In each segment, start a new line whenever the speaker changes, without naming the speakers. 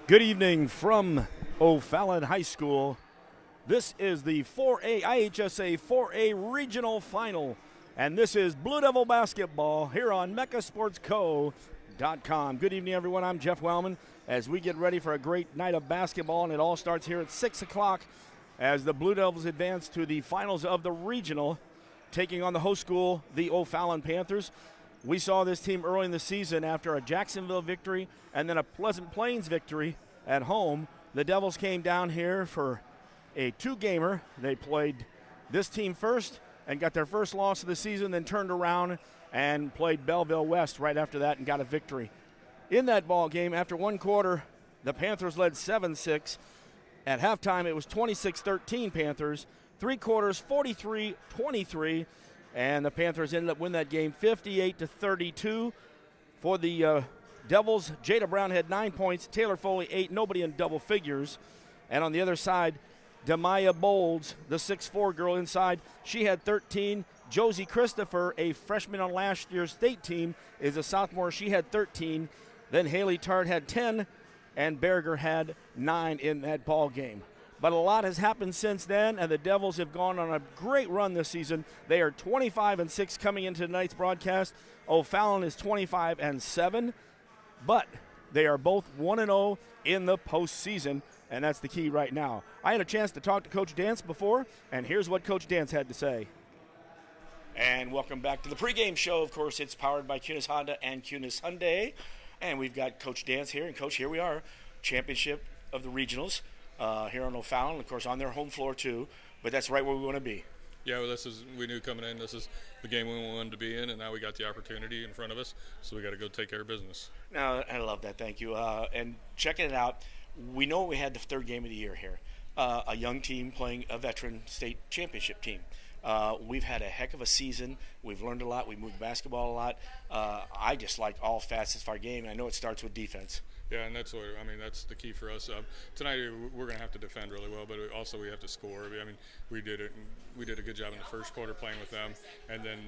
Good evening from O'Fallon High School. This is the 4A IHSA 4A Regional Final, and this is Blue Devil Basketball here on MeccaSportsCo.com. Good evening, everyone. I'm Jeff Wellman as we get ready for a great night of basketball, and it all starts here at 6 o'clock as the Blue Devils advance to the finals of the Regional, taking on the host school, the O'Fallon Panthers. We saw this team early in the season after a Jacksonville victory and then a Pleasant Plains victory at home. The Devils came down here for a two-gamer. They played this team first and got their first loss of the season, then turned around and played Belleville West right after that and got a victory. In that ball game, after one quarter, the Panthers led 7-6. At halftime, it was 26-13 Panthers. Three quarters, 43-23. And the Panthers ended up winning that game 58-32. For the Devils, Jada Brown had 9 points, Taylor Foley 8, nobody in double figures. And on the other side, Demaya Bolds, the 6'4 girl inside, she had 13. Josie Christopher, a freshman on last year's state team, is a sophomore. She had 13. Then Haley Tart had 10, and Berger had 9 in that ball game. But a lot has happened since then, and the Devils have gone on a great run this season. They are 25-6 coming into tonight's broadcast. O'Fallon is 25-7, but they are both 1-0 in the postseason, and that's the key right now. I had a chance to talk to Coach Dance before, and here's what Coach Dance had to say.
And welcome back to the pregame show. Of course, it's powered by QHS Honda and QHS Hyundai, and we've got Coach Dance here. And, Coach, here we are, championship of the regionals. Here on O'Fallon, of course, on their home floor too, but that's right where we want to be.
Yeah, well, we knew coming in, this is the game we wanted to be in, and now we got the opportunity in front of us, so we got to go take care of business.
No, I love that. Thank you. And checking it out, we know we had the third game of the year here, a young team playing a veteran state championship team. We've had a heck of a season. We've learned a lot. We moved basketball a lot. I just like all facets of our game. I know it starts with defense.
Yeah, and that's the key for us. Tonight we're going to have to defend really well, but also we have to score. I mean, we did a good job in the first quarter playing with them, and then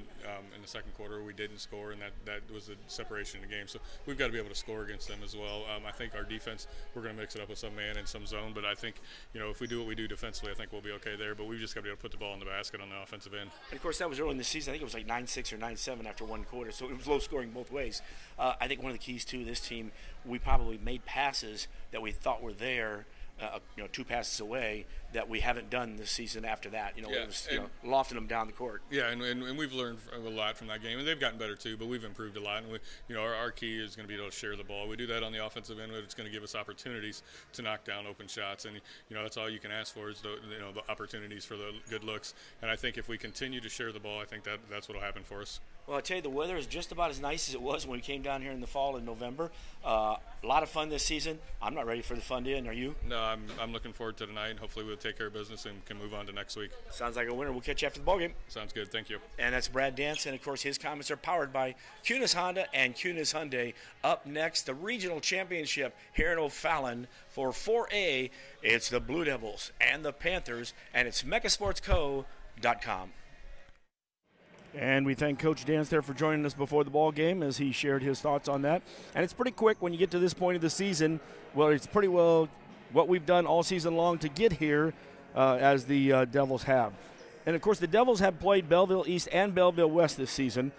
in the second quarter we didn't score, and that was the separation in the game. So we've got to be able to score against them as well. I think our defense, we're going to mix it up with some man and some zone, but I think if we do what we do defensively, I think we'll be okay there. But we've just got to be able to put the ball in the basket on the offensive end.
And of course, that was early in the season. I think it was like 9-6 or 9-7 after one quarter, so it was low scoring both ways. I think one of the keys to this team, we probably made passes that we thought were there, two passes away, that we haven't done this season after that. It was lofting them down the court.
Yeah, and we've learned a lot from that game, and they've gotten better too, but we've improved a lot. And our key is going to be able to share the ball. We do that on the offensive end, but it's going to give us opportunities to knock down open shots, and that's all you can ask for is the opportunities for the good looks. And I think if we continue to share the ball, I think that's what will happen for us.
Well, I tell you, the weather is just about as nice as it was when we came down here in the fall in November. A lot of fun this season. I'm not ready for the fun to end. Are you?
No, I'm looking forward to tonight, and hopefully we'll take care of business and can move on to next week.
Sounds like a winner. We'll catch you after the ballgame.
Sounds good. Thank you.
And that's Brad Dance, and, of course, his comments are powered by QHS Honda and QHS Hyundai. Up next, the regional championship here in O'Fallon for 4A. It's the Blue Devils and the Panthers, and it's MeccaSportsCo.com.
And we thank Coach Dance there for joining us before the ball game as he shared his thoughts on that. And it's pretty quick when you get to this point of the season. Well, it's pretty well what we've done all season long to get here as the Devils have. And, of course, the Devils have played Belleville East and Belleville West this season.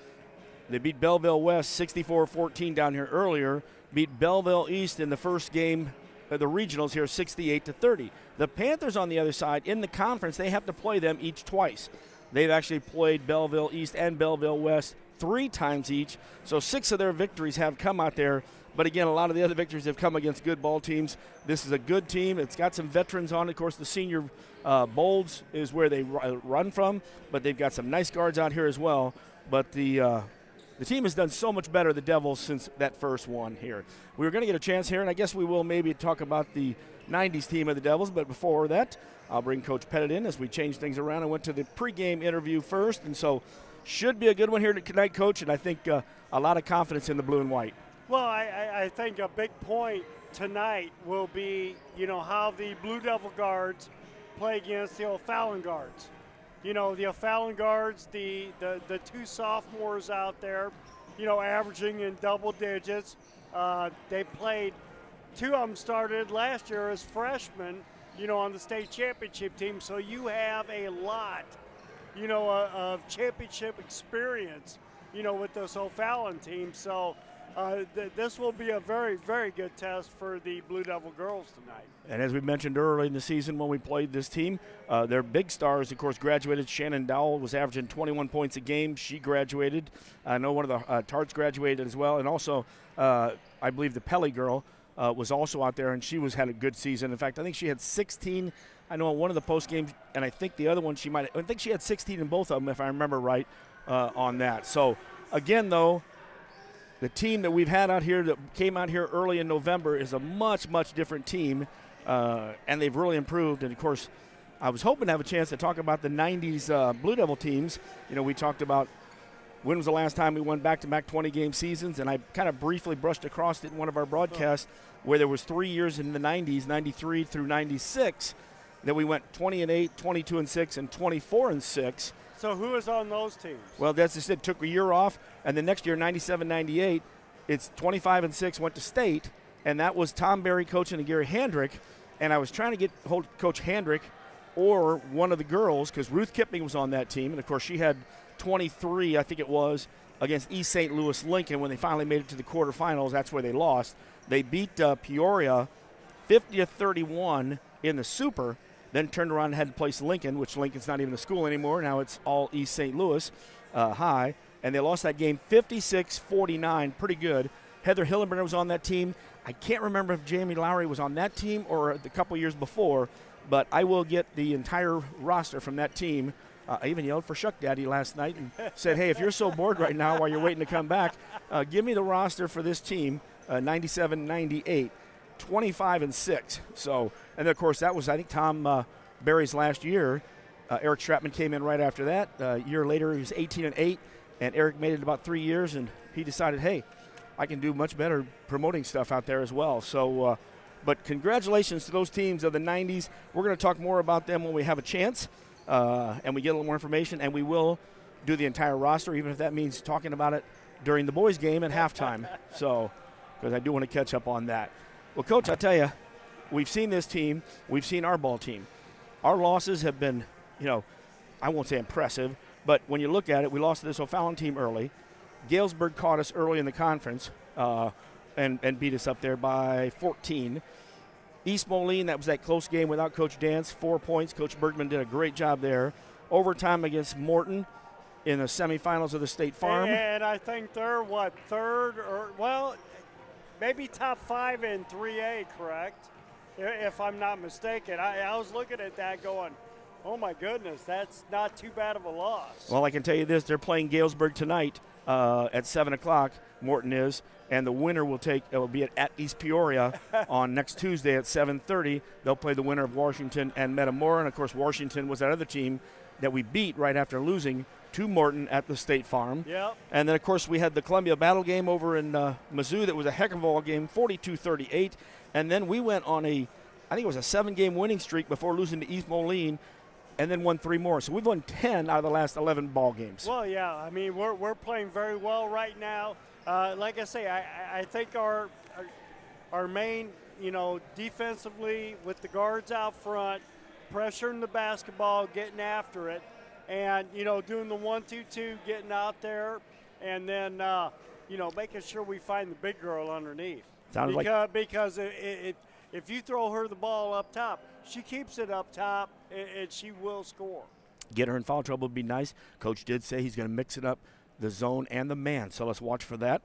They beat Belleville West 64-14 down here earlier, beat Belleville East in the first game of the regionals here 68-30. The Panthers on the other side, in the conference, they have to play them each twice. They've actually played Belleville East and Belleville West 3 times each, so 6 of their victories have come out there. But, again, a lot of the other victories have come against good ball teams. This is a good team. It's got some veterans on it. Of course, the senior Bolds is where they run from, but they've got some nice guards out here as well. But the team has done so much better, the Devils, since that first one here. We were going to get a chance here, and I guess we will maybe talk about the 90s team of the Devils, but before that, I'll bring Coach Pettit in as we change things around. I went to the pregame interview first, and so should be a good one here tonight, Coach, and I think a lot of confidence in the blue and white.
Well, I think a big point tonight will be, how the Blue Devil guards play against the O'Fallon guards. The O'Fallon guards, the 2 sophomores out there, averaging in double digits. They played two of them started last year as freshmen, on the state championship team. So you have a lot, of championship experience, with this O'Fallon team. So this will be a very, very good test for the Blue Devil girls tonight.
And as we mentioned early in the season when we played this team, their big stars, of course, graduated. Shannon Dowell was averaging 21 points a game. She graduated. I know one of the Tarts graduated as well. And also, I believe the Pelly girl was also out there, and she had a good season. In fact, I think she had 16. I know on one of the post games, and I think the other one I think she had 16 in both of them, if I remember right, on that. So, again, though, the team that we've had out here that came out here early in November is a much, much different team, and they've really improved. And, of course, I was hoping to have a chance to talk about the 90s Blue Devil teams. We talked about when was the last time we won back-to-back 20-game seasons, and I kind of briefly brushed across it in one of our broadcasts where there was 3 years in the 90s, 93 through 96, that we went 20-8, 22-6, and 24-6.
So who is on those teams?
Well, that's just it. Took a year off, and the next year, 97-98, it's 25-6, went to state, and that was Tom Berry coaching and Gary Handrick. And I was trying to get hold of Coach Handrick or one of the girls, because Ruth Kipping was on that team, and of course she had 23, I think it was, against East St. Louis Lincoln when they finally made it to the quarterfinals. That's where they lost. They beat Peoria 50-31 in the Super. Then turned around and had to place Lincoln, which Lincoln's not even a school anymore. Now it's all East St. Louis High. And they lost that game 56-49, pretty good. Heather Hillenbrand was on that team. I can't remember if Jamie Lowry was on that team or the couple years before, but I will get the entire roster from that team. I even yelled for Shuck Daddy last night and said, hey, if you're so bored right now while you're waiting to come back, give me the roster for this team, 97-98. 25-6. So, and of course that was, I think, Tom Berry's last year. Eric Stratman came in right after that. A year later, he was 18-8, and Eric made it about 3 years, and he decided, hey, I can do much better promoting stuff out there as well. So, but congratulations to those teams of the 90s. We're going to talk more about them when we have a chance, and we get a little more information, and we will do the entire roster, even if that means talking about it during the boys' game at halftime. So, because I do want to catch up on that. Well, Coach, I tell you, we've seen this team. We've seen our ball team. Our losses have been, I won't say impressive, but when you look at it, we lost to this O'Fallon team early. Galesburg caught us early in the conference and beat us up there by 14. East Moline, that was that close game without Coach Dance, 4 points. Coach Bergman did a great job there. Overtime against Morton in the semifinals of the State Farm.
And I think they're, third or, maybe top 5 in 3A, correct? If I'm not mistaken. I was looking at that going, oh my goodness, that's not too bad of a loss.
Well, I can tell you this, they're playing Galesburg tonight at 7 o'clock, Morton is, and the winner will be at East Peoria on next Tuesday at 7:30. They'll play the winner of Washington and Metamora, and of course Washington was that other team that we beat right after losing to Morton at the State Farm.
Yep.
And then, of course, we had the Columbia Battle game over in Mizzou that was a heck of a ball game, 42-38. And then we went on I think it was a 7-game winning streak before losing to East Moline, and then won 3 more. So we've won 10 out of the last 11 ball games.
Well, yeah, I mean, we're playing very well right now. Like I say, I think our main, defensively with the guards out front, pressuring the basketball, getting after it, and, doing the 1-2-2, getting out there, and then, making sure we find the big girl underneath. Because if you throw her the ball up top, she keeps it up top, and she will score.
Get her in foul trouble would be nice. Coach did say he's going to mix it up, the zone and the man, so let's watch for that.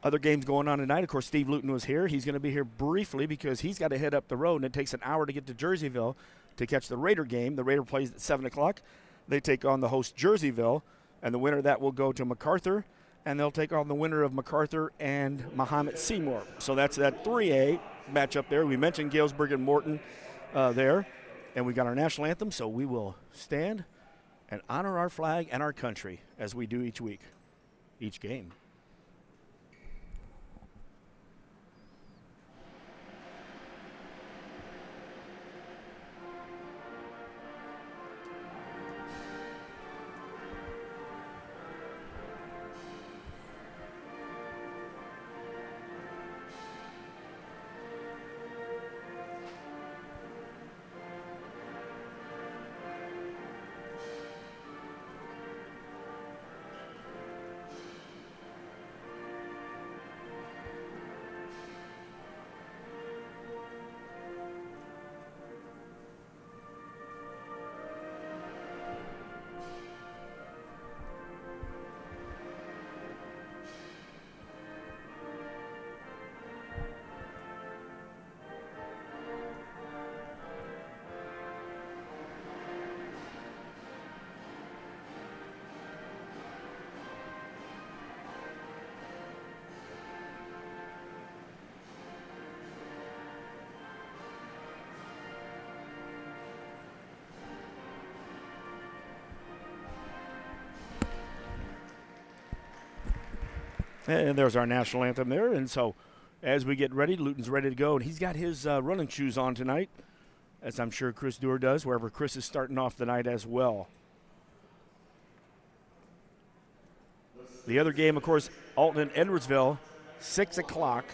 Other games going on tonight. Of course, Steve Luton was here. He's going to be here briefly because he's got to head up the road, and it takes an hour to get to Jerseyville to catch the Raider game. The Raider plays at 7 o'clock. They take on the host Jerseyville, and the winner of that will go to MacArthur, and they'll take on the winner of MacArthur and Mahomet Seymour. So that's that 3A matchup there. We mentioned Galesburg and Morton there, and we got our national anthem, so we will stand and honor our flag and our country as we do each week, each game. And there's our national anthem there. And so as we get ready, Luton's ready to go. And he's got his running shoes on tonight, as I'm sure Chris Dewar does, wherever Chris is starting off the night as well. The other game, of course, Alton and Edwardsville, 6 o'clock,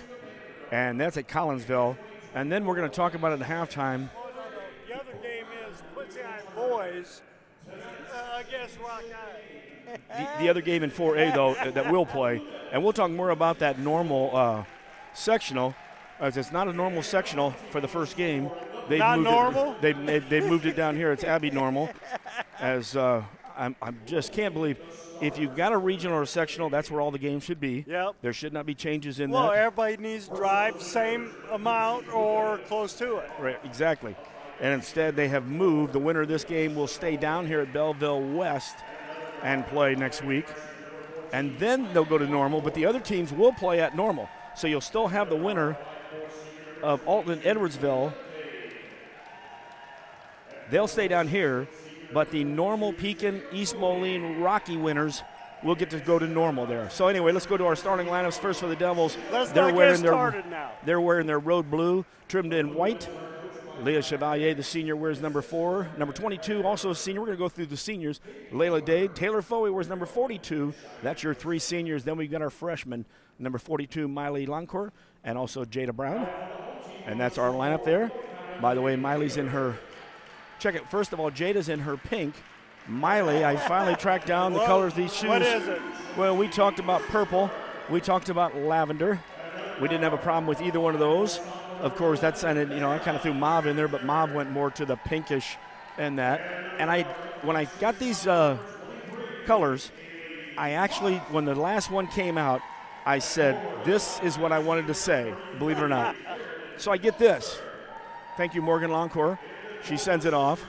and that's at Collinsville. And then we're going to talk about it at halftime.
The other game is Quincy High boys against Rock High.
The other game in 4A, though, that we'll play, and we'll talk more about that normal sectional, as it's not a normal sectional for the first game.
Not normal?
They moved it down here. It's Abbey normal, as I just can't believe. If you've got a regional or a sectional, that's where all the games should be.
Yep.
There should not be changes in
well,
that.
everybody needs to drive same amount or close to it.
Right, exactly. And instead they have moved. The winner of this game will stay down here at Belleville West and play next week. And then they'll go to normal, but the other teams will play at normal. So you'll still have the winner of Alton and Edwardsville. They'll stay down here. But the normal Pekin, East Moline, Rocky winners will get to go to normal there. So anyway, let's go to our starting lineups. First for the Devils.
They're
wearing their road blue, trimmed in white. Leah Chevalier, the senior, wears number 4. Number 22, also a senior. We're going to go through the seniors. Layla Dade. Taylor Foley wears number 42. That's your 3 seniors. Then we've got our freshmen, number 42, Miley Lancourt, and also Jada Brown. And that's our lineup there. By the way, Miley's in her... Check it. First of all, Jada's in her pink. Miley, I finally tracked down the colors of these shoes.
What is it?
Well, we talked about purple. We talked about lavender. We didn't have a problem with either one of those. Of course, that sounded, I kind of threw mauve in there, but mauve went more to the pinkish and that. And when I got these colors, I actually, when the last one came out, I said, this is what I wanted to say, believe it or not. So I get this. Thank you, Morgan Loncourt. She sends it off.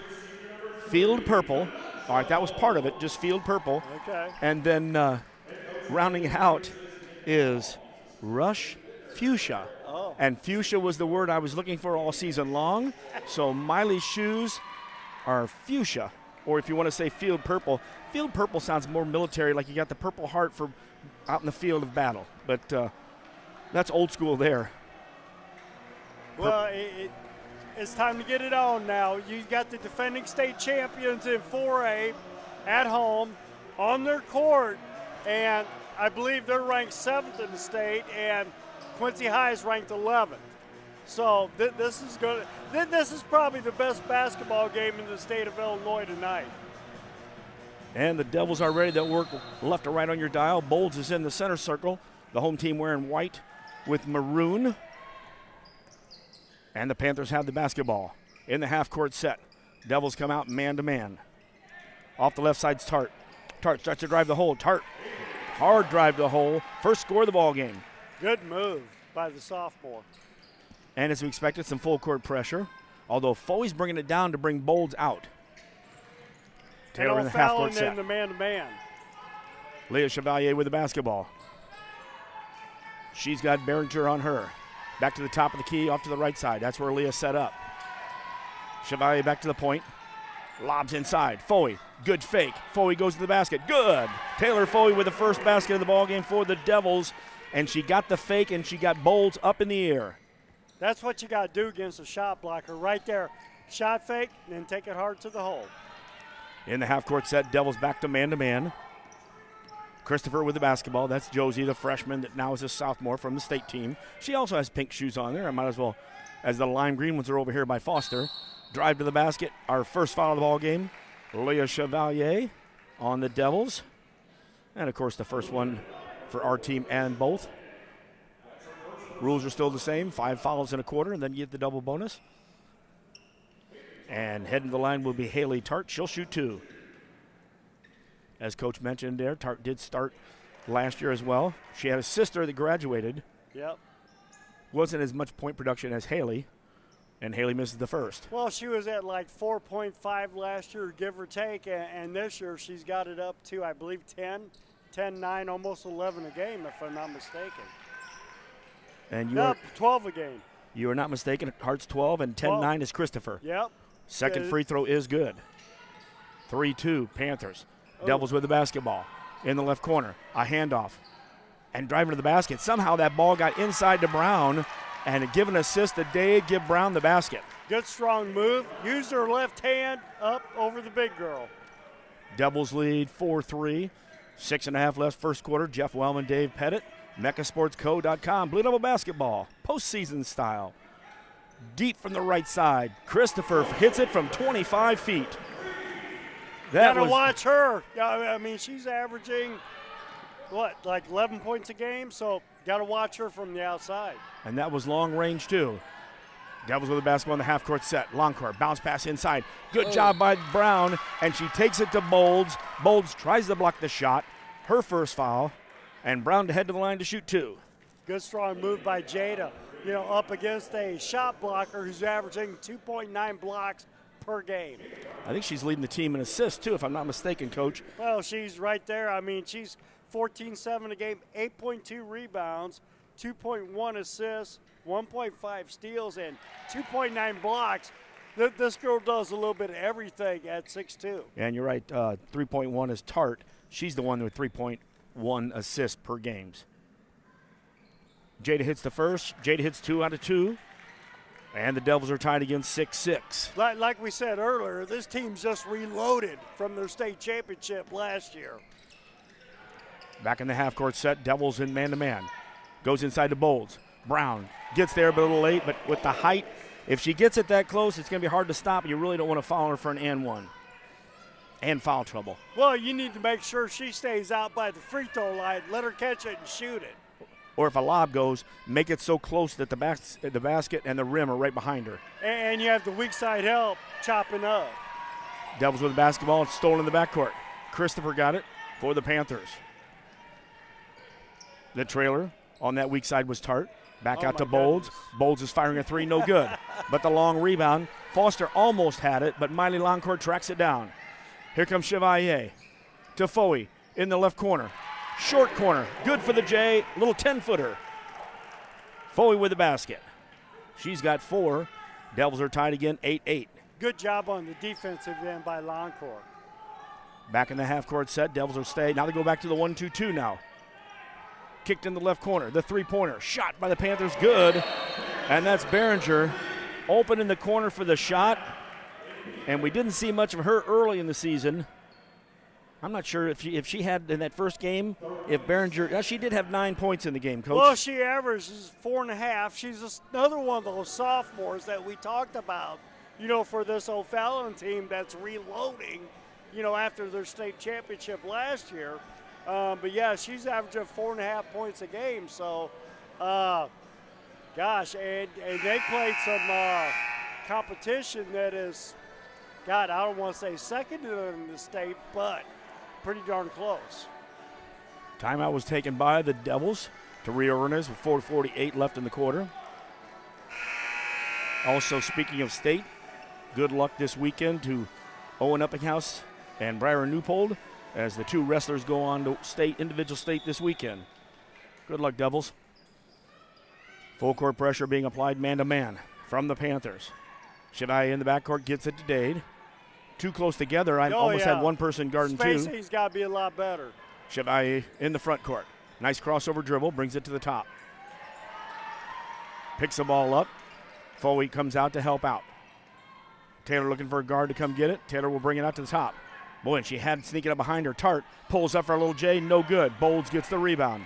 Field purple. All right, that was part of it, just field purple.
Okay.
And then rounding it out is rush fuchsia.
Oh.
And fuchsia was the word I was looking for all season long. So Miley's shoes are fuchsia, or if you want to say field purple. Field purple sounds more military, like you got the Purple Heart for out in the field of battle. But that's old school there.
Well, it's time to get it on now. You got the defending state champions in 4A at home on their court, and I believe they're ranked 7th in the state, and Quincy High is ranked 11th. So this is probably the best basketball game in the state of Illinois tonight.
And the Devils are ready to work left to right on your dial. Bolds is in the center circle. The home team wearing white with maroon. And the Panthers have the basketball in the half-court set. Devils come out man-to-man. Off the left side's Tart. Tart starts to drive the hole. Tart, hard drive to the hole. First score of the ball game.
Good move by the sophomore.
And as we expected, some full-court pressure, although Foley's bringing it down to bring Bolds out. Taylor in the half-court set.
In the man-to-man.
Leah Chevalier with the basketball. She's got Behringer on her. Back to the top of the key, off to the right side. That's where Leah set up. Chevalier back to the point. Lobs inside. Foley, good fake. Foley goes to the basket. Good. Taylor Foley with the first basket of the ball game for the Devils. And she got the fake, and she got Bolds up in the air.
That's what you got to do against a shot blocker right there. Shot fake, and then take it hard to the hole.
In the half-court set, Devils back to man-to-man. Christopher with the basketball. That's Josie, the freshman that now is a sophomore from the state team. She also has pink shoes on there. I might as well, as the lime green ones are over here by Foster. Drive to the basket. Our first foul of the ball game. Leah Chevalier on the Devils. And, of course, the first one for our team and both. Rules are still the same. 5 fouls in a quarter, and then you get the double bonus. And heading to the line will be Haley Tart. She'll shoot 2. As Coach mentioned there, Tart did start last year as well. She had a sister that graduated.
Yep.
Wasn't as much point production as Haley, and Haley misses the first.
Well, she was at like 4.5 last year, give or take, and this year she's got it up to, I believe, 10, 9, almost 11 a game, if I'm not mistaken.
And you
are 12 a game.
You are not mistaken. Hart's 12, and 10-9 is Christopher.
Yep.
Second free throw is good. 3-2, Panthers. Devils with the basketball in the left corner. A handoff. and driving to the basket. Somehow that ball got inside to Brown, and give an assist to Dade, give Brown the basket.
Good strong move. Used her left hand up over the big girl.
Devils lead 4-3. 6.5 left first quarter. Jeff Wellman, Dave Pettit, MeccaSportsCo.com. Blue Devil basketball, postseason style. Deep from the right side. Christopher hits it from 25 feet.
Gotta watch her. I mean, she's averaging, like 11 points a game? So gotta watch her from the outside.
And that was long range too. Devils with the basketball in the half-court set. Long court, bounce pass inside. Good job by Brown, and she takes it to Bolds. Bolds tries to block the shot. Her first foul, and Brown to head to the line to shoot 2.
Good strong move by Jada. Up against a shot blocker who's averaging 2.9 blocks per game.
I think she's leading the team in assists too, if I'm not mistaken, Coach.
Well, she's right there. I mean, she's 14-7 a game, 8.2 rebounds, 2.1 assists, 1.5 steals, and 2.9 blocks. This girl does a little bit of everything at 6'2".
And you're right, 3.1 is Tart. She's the one with 3.1 assists per games. Jada hits the first. Jada hits 2 out of 2. And the Devils are tied again 6-6.
Like we said earlier, this team's just reloaded from their state championship last year.
Back in the half-court set, Devils in man-to-man. Goes inside to Bolds. Brown gets there, but a little late. But with the height, if she gets it that close, it's going to be hard to stop. You really don't want to foul her for an and one. And foul trouble.
Well, you need to make sure she stays out by the free throw line. Let her catch it and shoot it.
Or if a lob goes, make it so close that the basket and the rim are right behind her.
And you have the weak side help chopping up.
Devils with the basketball. It's stolen in the backcourt. Christopher got it for the Panthers. The trailer on that weak side was Tart. Back out to Bolds. Bolds is firing a 3, no good. But the long rebound. Foster almost had it, but Miley Longcourt tracks it down. Here comes Chevalier to Foey in the left corner. Short corner, good for the J, little 10-footer. Foey with the basket. She's got 4. Devils are tied again, 8-8.
Good job on the defensive end by Longcourt.
Back in the half-court set, Devils will stay. Now they go back to the 1-2-2 now. Kicked in the left corner, the three-pointer. Shot by the Panthers, good. And that's Behringer open in the corner for the shot. And we didn't see much of her early in the season. I'm not sure if she had in that first game, if Behringer, she did have 9 points in the game, Coach.
Well, she averages 4.5. She's another one of those sophomores that we talked about, for this O'Fallon team that's reloading, after their state championship last year. But, yeah, she's averaging 4.5 points a game. So, gosh, and they played some competition that is, God, I don't want to say second in the state, but pretty darn close.
Timeout was taken by the Devils to reorganize with 4:48 left in the quarter. Also, speaking of state, good luck this weekend to Owen Uppinghouse and Briar Newpold as the 2 wrestlers go on to individual state this weekend. Good luck, Devils. Full court pressure being applied man-to-man from the Panthers. Chevalier in the backcourt gets it to Dade. Too close together. I almost had one person guarding 2.
Spacing's got to be a lot better.
Chevalier in the front court. Nice crossover dribble, brings it to the top. Picks the ball up. Foley comes out to help out. Taylor looking for a guard to come get it. Taylor will bring it out to the top. Boy, and she had sneaking up behind her. Tart pulls up for a little J, no good. Bolds gets the rebound.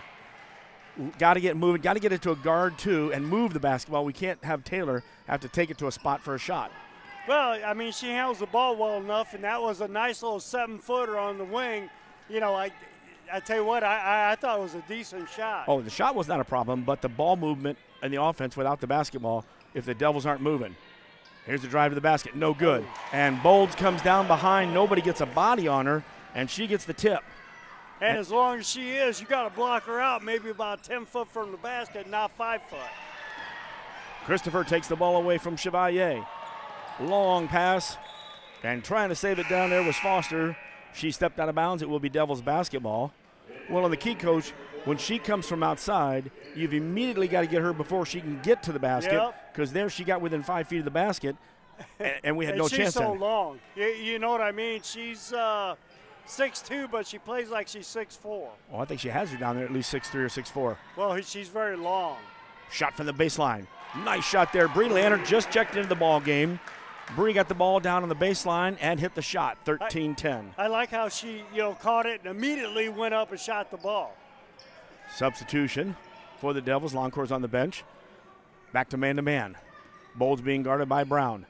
Got to get moving, got to get it to a guard too and move the basketball. We can't have Taylor have to take it to a spot for a shot.
Well, I mean, she handles the ball well enough, and that was a nice little 7-footer on the wing. I tell you what, I thought it was a decent shot.
Oh, the shot was not a problem, but the ball movement and the offense without the basketball, if the Devils aren't moving. Here's the drive to the basket, no good. And Bolds comes down behind, nobody gets a body on her, and she gets the tip.
And as long as she is, you got to block her out maybe about 10 foot from the basket, not 5 foot.
Christopher takes the ball away from Chevalier. Long pass, and trying to save it down there was Foster. She stepped out of bounds. It will be Devils basketball. Well, on the key, Coach, when she comes from outside, you've immediately got to get her before she can get to the basket, because there she got within 5 feet of the basket, and we had no chance.
She's so long. You know what I mean? She's 6'2", but she plays like she's 6'4".
Well, I think she has her down there at least 6'3" or 6'4".
Well, she's very long.
Shot from the baseline. Nice shot there. Bree Leonard just checked into the ball game. Bree got the ball down on the baseline and hit the shot, 13-10.
I like how she, caught it and immediately went up and shot the ball.
Substitution for the Devils. Loncourt's on the bench. Back to man-to-man. Bowles being guarded by Brown.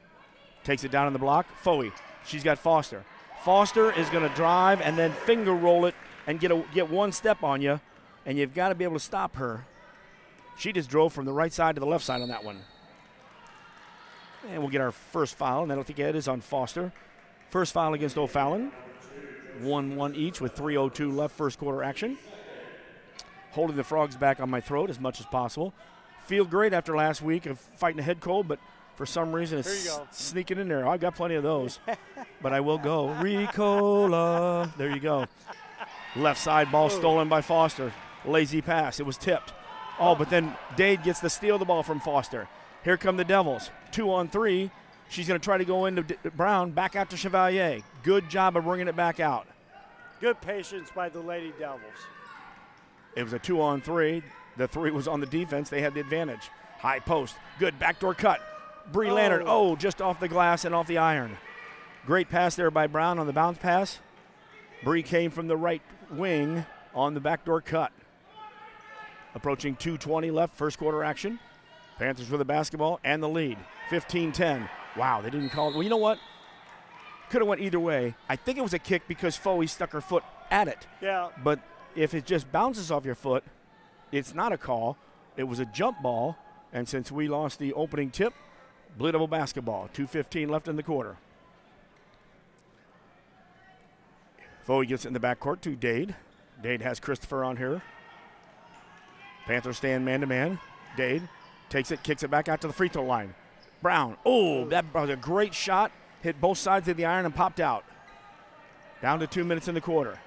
Takes it down on the block. Foey. She's got Foster. Foster is going to drive and then finger roll it and get one step on you, and you've got to be able to stop her. She just drove from the right side to the left side on that one. And we'll get our first foul, and I don't think it is on Foster. First foul against O'Fallon. 1-1 each with 3:02 left, first quarter action. Holding the Frogs back on my throat as much as possible. Feel great after last week of fighting a head cold, but for some reason it's sneaking in there. I've got plenty of those, but I will go. Ricola. There you go. Left side ball stolen by Foster. Lazy pass. It was tipped. Oh, but then Dade gets to steal the ball from Foster. Here come the Devils. 2-on-3. She's going to try to go into Brown. Back out to Chevalier. Good job of bringing it back out.
Good patience by the Lady Devils.
It was a 2-on-3. The 3 was on the defense. They had the advantage. High post. Good backdoor cut. Bree Leonard. Oh, just off the glass and off the iron. Great pass there by Brown on the bounce pass. Bree came from the right wing on the backdoor cut. Approaching 2:20 left, first quarter action. Panthers with the basketball and the lead. 15-10. Wow, they didn't call it. Well, you know what? Could have went either way. I think it was a kick because Foey stuck her foot at it.
Yeah.
But if it just bounces off your foot, it's not a call. It was a jump ball. And since we lost the opening tip, Blue Devil basketball. 2:15 left in the quarter. Foey gets it in the backcourt to Dade. Dade has Christopher on here. Panthers stand man-to-man. Dade takes it, kicks it back out to the free throw line. Brown. Oh, that was a great shot. Hit both sides of the iron and popped out. Down to 2 minutes in the quarter.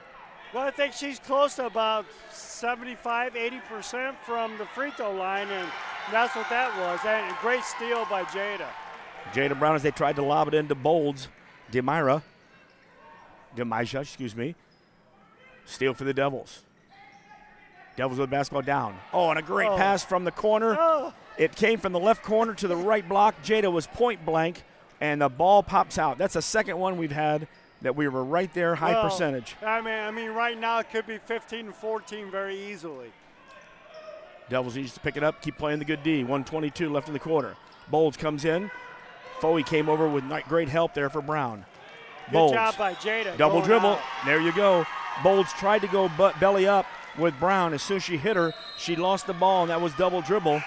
Well, I think she's close to about 75, 80% from the free throw line, and that's what that was. And a great steal by Jada.
Jada Brown as they tried to lob it into Bowles. Demija, excuse me. Steal for the Devils. Devils with the basketball down. Oh, and a great pass from the corner.
Oh.
It came from the left corner to the right block. Jada was point blank, and the ball pops out. That's the second one we've had that we were right there, high percentage.
I mean, right now it could be 15-14 very easily.
Devils need to pick it up, keep playing the good D. 1:22 left in the quarter. Bowles comes in. Foey came over with great help there for Brown.
Good job by Jada.
Double dribble. Out. There you go. Bowles tried to go belly up with Brown. As soon as she hit her, she lost the ball, and that was double dribble.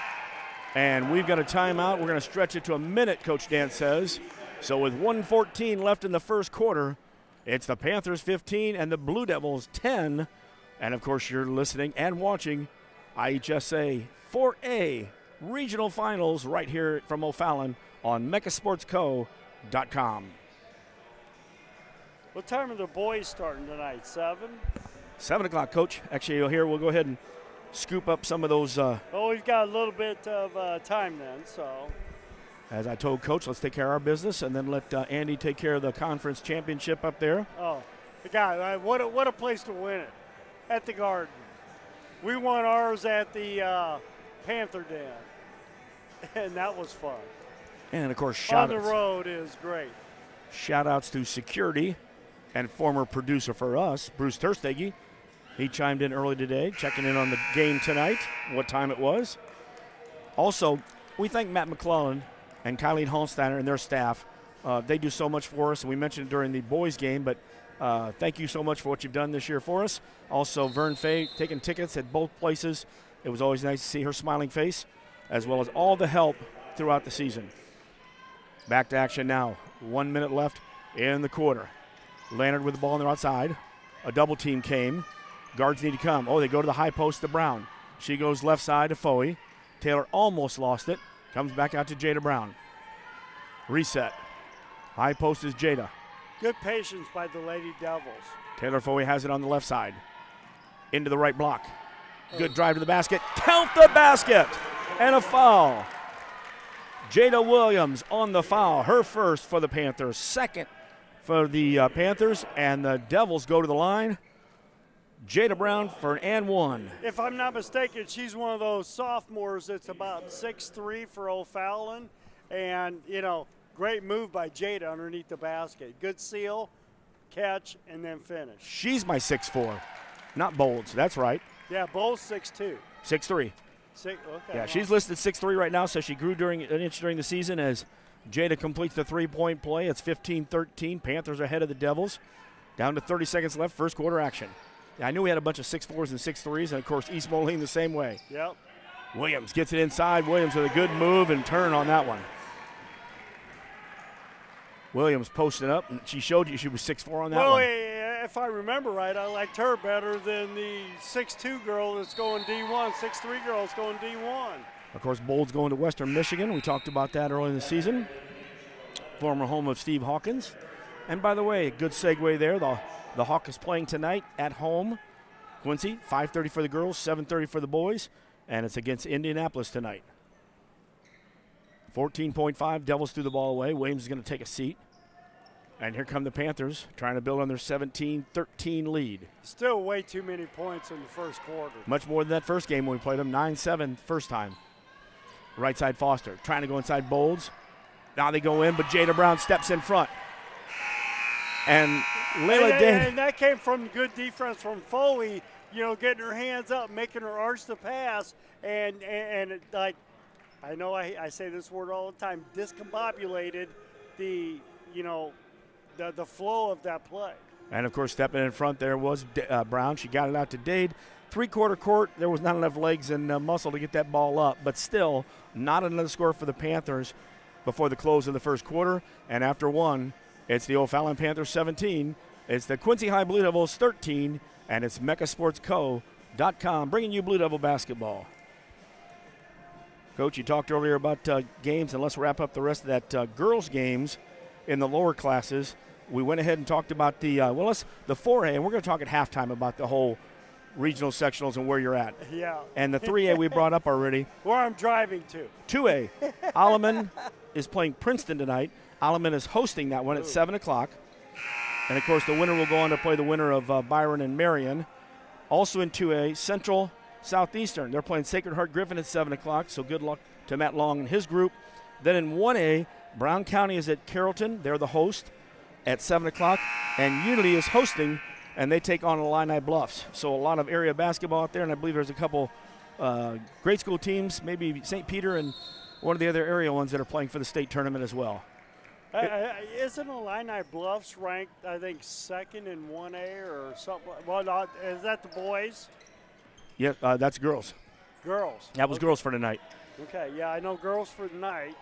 And we've got a timeout. We're going to stretch it to a minute, Coach Dan says. So with 1:14 left in the first quarter, it's the Panthers 15 and the Blue Devils 10. And, of course, you're listening and watching IHSA 4A Regional Finals right here from O'Fallon on mechasportsco.com.
What time are the boys starting tonight, 7?
7 o'clock, Coach. Actually, you'll hear, we'll go ahead and scoop up some of those.
We've got a little bit of time then, so.
As I told Coach, let's take care of our business and then let Andy take care of the conference championship up there.
Oh, God, what a place to win it, at the Garden. We won ours at the Panther Den, and that was fun.
And, of course, shout-outs.
On the road is great.
Shout-outs to security and former producer for us, Bruce Terstegi. He chimed in early today, checking in on the game tonight, what time it was. Also, we thank Matt McClellan and Kylie Holsteiner and their staff. They do so much for us, and we mentioned it during the boys' game, but thank you so much for what you've done this year for us. Also, Vern Fay taking tickets at both places. It was always nice to see her smiling face, as well as all the help throughout the season. Back to action now. 1 minute left in the quarter. Leonard with the ball on the outside. A double team came. Guards need to come. Oh, they go to the high post to Brown. She goes left side to Foey. Taylor almost lost it. Comes back out to Jada Brown. Reset. High post is Jada.
Good patience by the Lady Devils.
Taylor Foey has it on the left side. Into the right block. Good drive to the basket. Count the basket! And a foul. Jada Williams on the foul. Her first for the Panthers. Second for the Panthers, and the Devils go to the line. Jada Brown for an and one.
If I'm not mistaken, she's one of those sophomores that's about 6'3" for O'Fallon. And, great move by Jada underneath the basket. Good seal, catch, and then finish.
She's my 6'4", not Bolds. That's right.
Yeah, Bowles 6'2".
6'3".
Okay.
Yeah, she's listed 6'3" right now, so she grew an inch during the season as Jada completes the three-point play. It's 15-13. Panthers are ahead of the Devils. Down to 30 seconds left, first quarter action. I knew we had a bunch of 6'4s and 6'3s, and, of course, East Moline the same way.
Yep.
Williams gets it inside. Williams with a good move and turn on that one. Williams posted up, and she showed you she was 6'4" on that one.
If I remember right, I liked her better than the 6'2" girl that's going D1, 6'3" girl that's going D1.
Of course, Bolds going to Western Michigan. We talked about that early in the season. Former home of Steve Hawkins. And by the way, good segue there. The Hawk is playing tonight at home. Quincy, 5:30 for the girls, 7:30 for the boys. And it's against Indianapolis tonight. 14.5, Devils threw the ball away. Williams is going to take a seat. And here come the Panthers trying to build on their 17-13 lead.
Still way too many points in the first quarter.
Much more than that first game when we played them, 9-7 first time. Right side Foster trying to go inside Bolds. Now they go in, but Jada Brown steps in front. And Layla Dane.
And that came from good defense from Foley, getting her hands up, making her arch the pass. And like, I know I say this word all the time, discombobulated the flow of that play.
And, of course, stepping in front there was Brown. She got it out to Dade. Three-quarter court, there was not enough legs and muscle to get that ball up. But still, not another score for the Panthers before the close of the first quarter. And after one, it's the O'Fallon Panthers 17. It's the Quincy High Blue Devils 13. And it's MeccaSportsCo.com bringing you Blue Devil basketball. Coach, you talked earlier about games, and let's wrap up the rest of that girls' games in the lower classes. We went ahead and talked about the 4A, and we're going to talk at halftime about the whole regional sectionals and where you're at.
Yeah.
And the 3A we brought up already.
Where I'm driving to.
2A, Alleman is playing Princeton tonight. Alleman is hosting that one at 7 o'clock. And, of course, the winner will go on to play the winner of Byron and Marion. Also in 2A, Central Southeastern. They're playing Sacred Heart Griffin at 7 o'clock, so good luck to Matt Long and his group. Then in 1A, Brown County is at Carrollton. They're the host at 7 o'clock. And Unity is hosting, and they take on Illini Bluffs. So a lot of area basketball out there, and I believe there's a couple grade school teams, maybe St. Peter and one of the other area ones that are playing for the state tournament as well.
Isn't Illini Bluffs ranked, I think, second in 1A or something? Well, is that the boys?
Yeah, that's girls.
Girls.
That was girls for tonight.
Okay, yeah, I know girls for tonight.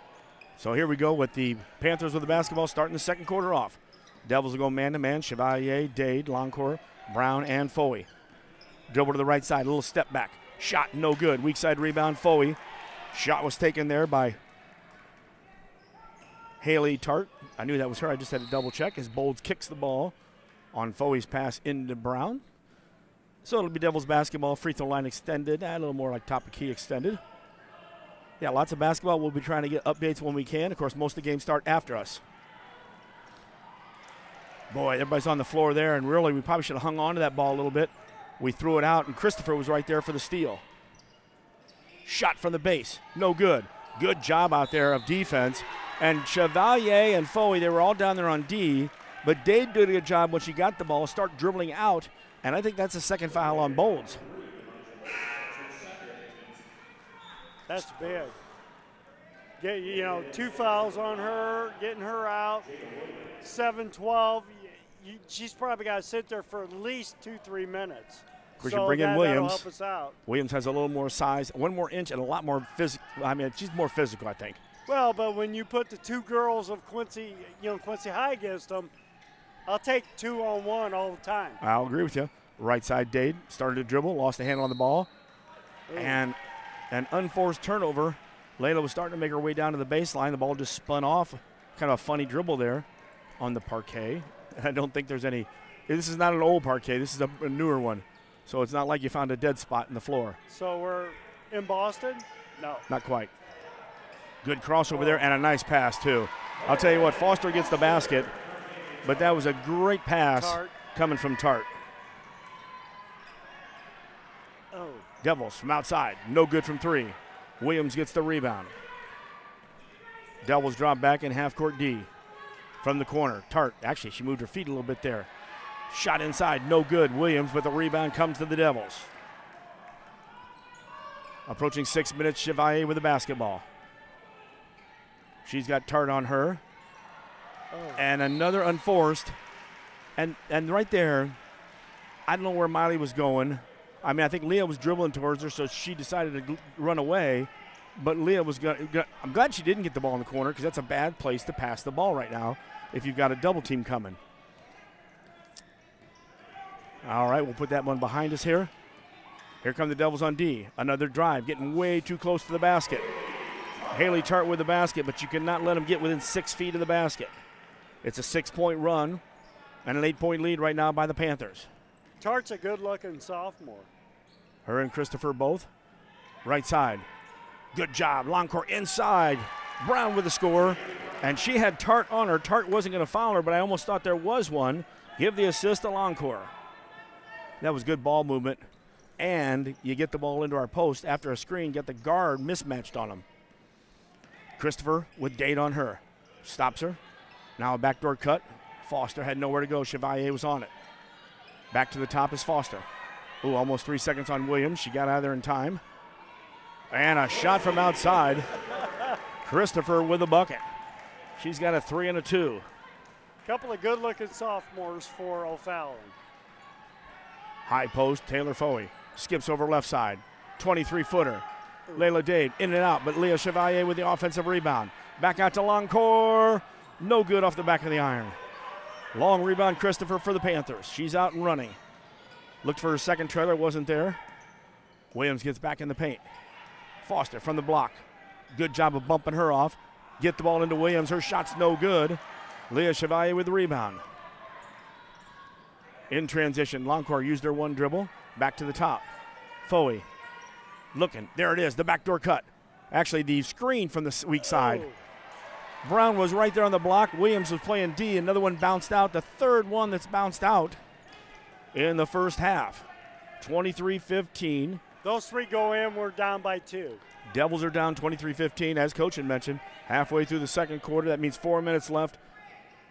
So here we go with the Panthers with the basketball starting the second quarter off. Devils will go man-to-man. Chevalier, Dade, Loncourt, Brown, and Foey. Dribble to the right side, a little step back. Shot no good. Weak side rebound, Foey. Shot was taken there by Haley Tart. I knew that was her. I just had to double check as Bolds kicks the ball on Foey's pass into Brown. So it'll be Devils basketball, free throw line extended, a little more like top of key extended. Yeah, lots of basketball. We'll be trying to get updates when we can. Of course, most of the games start after us. Boy, everybody's on the floor there, and really we probably should have hung on to that ball a little bit. We threw it out, and Christopher was right there for the steal. Shot from the base, no good. Good job out there of defense. And Chevalier and Foey, they were all down there on D, but Dade did a good job when she got the ball, start dribbling out, and I think that's a second foul on Bolds.
That's big. Two fouls on her, getting her out, 7-12. She's probably got to sit there for at least 2-3 minutes.
Of course, you bring in Williams.
That'll help us out.
Williams has a little more size, 1 more inch, and a lot more physical. I mean, she's more physical, I think.
Well, but when you put the two girls of Quincy High against them, I'll take 2-on-1 all the time.
I'll agree with you. Right side, Dade started to dribble, lost the handle on the ball, and an unforced turnover. Layla was starting to make her way down to the baseline. The ball just spun off. Kind of a funny dribble there on the parquet. I don't think there's any. This is not an old parquet. This is a newer one. So it's not like you found a dead spot in the floor.
So we're in Boston? No.
Not quite. Good crossover there and a nice pass, too. I'll tell you what, Foster gets the basket. but that was a great pass coming from Tart.
Oh.
Devils from outside, no good from 3. Williams gets the rebound. Devils drop back in half-court D from the corner. Tart, actually, she moved her feet a little bit there. Shot inside, no good. Williams, but the rebound comes to the Devils. Approaching 6 minutes, Chevalier with the basketball. She's got Tart on her.
Oh.
And another unforced. And right there, I don't know where Miley was going. I mean, I think Leah was dribbling towards her, so she decided to run away. But Leah was going to – I'm glad she didn't get the ball in the corner because that's a bad place to pass the ball right now if you've got a double team coming. All right, we'll put that one behind us here. Here come the Devils on D. Another drive, getting way too close to the basket. Haley Tart with the basket, but you cannot let them get within 6 feet of the basket. It's a 6-point run and an 8-point lead right now by the Panthers.
Tart's a good-looking sophomore.
Her and Christopher both. Right side. Good job. Long court inside. Brown with the score. And she had Tart on her. Tart wasn't going to foul her, but I almost thought there was one. Give the assist to Longcore. That was good ball movement. And you get the ball into our post after a screen, get the guard mismatched on him. Christopher with Date on her. Stops her. Now a backdoor cut. Foster had nowhere to go. Chevalier was on it. Back to the top is Foster. Ooh, almost 3 seconds on Williams. She got out of there in time. And a shot from outside. Christopher with a bucket. She's got a 3 and a 2.
Couple of good-looking sophomores for O'Fallon.
High post, Taylor Foey. Skips over left side. 23-footer. Layla Dade in and out, but Leah Chevalier with the offensive rebound. Back out to Longcore. No good off the back of the iron. Long rebound, Christopher for the Panthers. She's out and running. Looked for her second trailer, wasn't there. Williams gets back in the paint. Foster from the block. Good job of bumping her off. Get the ball into Williams. Her shot's no good. Leah Chevalier with the rebound. In transition, Longcore used her one dribble. Back to the top. Foey looking. There it is, the backdoor cut. Actually, the screen from the weak side.
Oh.
Brown was right there on the block. Williams was playing D. Another one bounced out. The third one that's bounced out in the first half. 23-15.
Those 3 go in. We're down by 2.
Devils are down 23-15, as Coach had mentioned. Halfway through the second quarter. That means 4 minutes left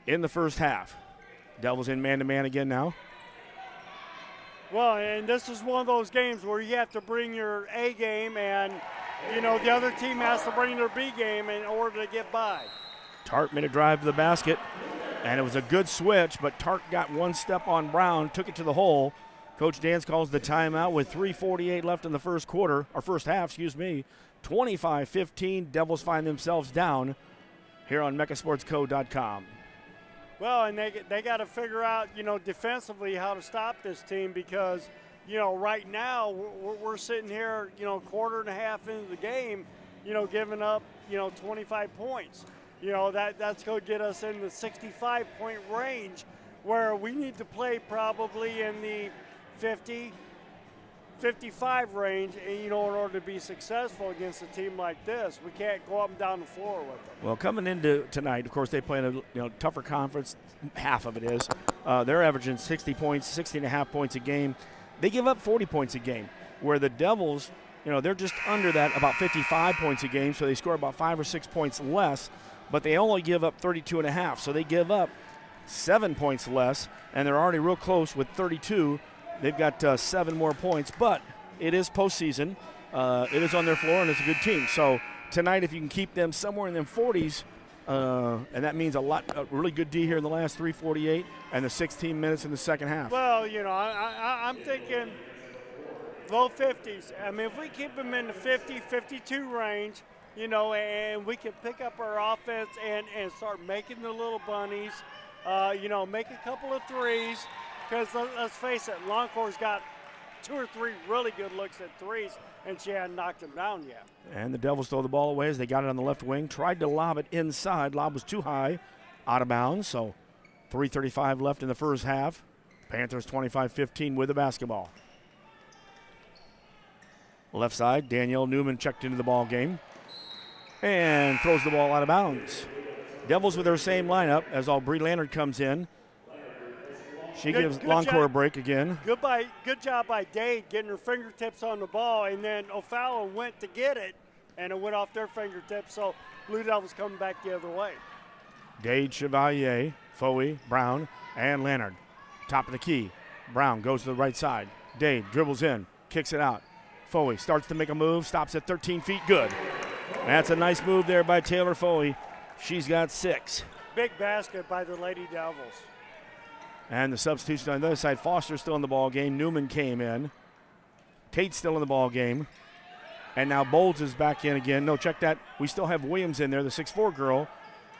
in the first half. Devils in man-to-man again now.
Well, and this is one of those games where you have to bring your A game and, you know, the other team has to bring their B game in order to get by.
Tart made a drive to the basket, and it was a good switch, but Tart got one step on Brown, took it to the hole. Coach Dance calls the timeout with 3:48 left in the first quarter, or first half, 25-15. Devils find themselves down here on mechasportsco.com.
Well, and they got to figure out, you know, defensively how to stop this team because, you know, right now we're sitting here, you know, quarter and a half into the game, you know, giving up, you know, 25 points. You know, that's going to get us in the 65-point range where we need to play probably in the 50, 55 range, and, you know, in order to be successful against a team like this. We can't go up and down the floor with them.
Well, coming into tonight, of course, they play in a tougher conference. Half of it is. They're averaging 60 points, 60.5 points a game. They give up 40 points a game, where the Devils, you know, they're just under that, about 55 points a game, so they score about 5 or 6 points less, but they only give up 32.5, so they give up 7 points less, and they're already real close with 32. They've got 7 more points, but it is postseason. It is on their floor, and it's a good team. So tonight, if you can keep them somewhere in them 40s, and that means a really good D here in the last 3:48 and the 16 minutes in the second half.
Well, you know, I'm thinking low 50s. I mean, if we keep them in the 50, 52 range, you know, and we can pick up our offense and start making the little bunnies, you know, make a couple of threes. Because let's face it, Longcore's got 2 or 3 really good looks at threes, and she hadn't knocked them down yet.
And the Devils throw the ball away as they got it on the left wing. Tried to lob it inside. Lob was too high, out of bounds. So 3:35 left in the first half. Panthers 25-15 with the basketball. Left side, Danielle Newman checked into the ball game and throws the ball out of bounds. Devils with their same lineup as Aubrey Leonard comes in. She gives Longcore a break again.
Good job by Dade getting her fingertips on the ball, and then O'Fallon went to get it, and it went off their fingertips, so Blue Devils coming back the other way.
Dade, Chevalier, Foey, Brown, and Leonard. Top of the key. Brown goes to the right side. Dade dribbles in, kicks it out. Foey starts to make a move, stops at 13 feet, good. That's a nice move there by Taylor Foey. She's got 6.
Big basket by the Lady Devils.
And the substitution on the other side, Foster's still in the ball game. Newman came in. Tate's still in the ball game. And now Bowles is back in again. No, check that. We still have Williams in there, the 6'4 girl.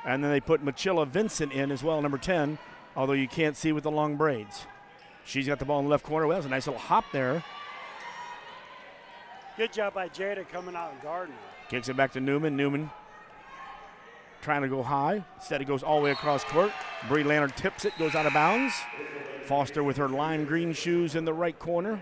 And then they put Machilla Vincent in as well, number 10, although you can't see with the long braids. She's got the ball in the left corner. Well, that was a nice little hop there.
Good job by Jada coming out and guarding her.
Kicks it back to Newman. Newman trying to go high. Instead, it goes all the way across court. Bree Leonard tips it, goes out of bounds. Foster with her lime green shoes in the right corner.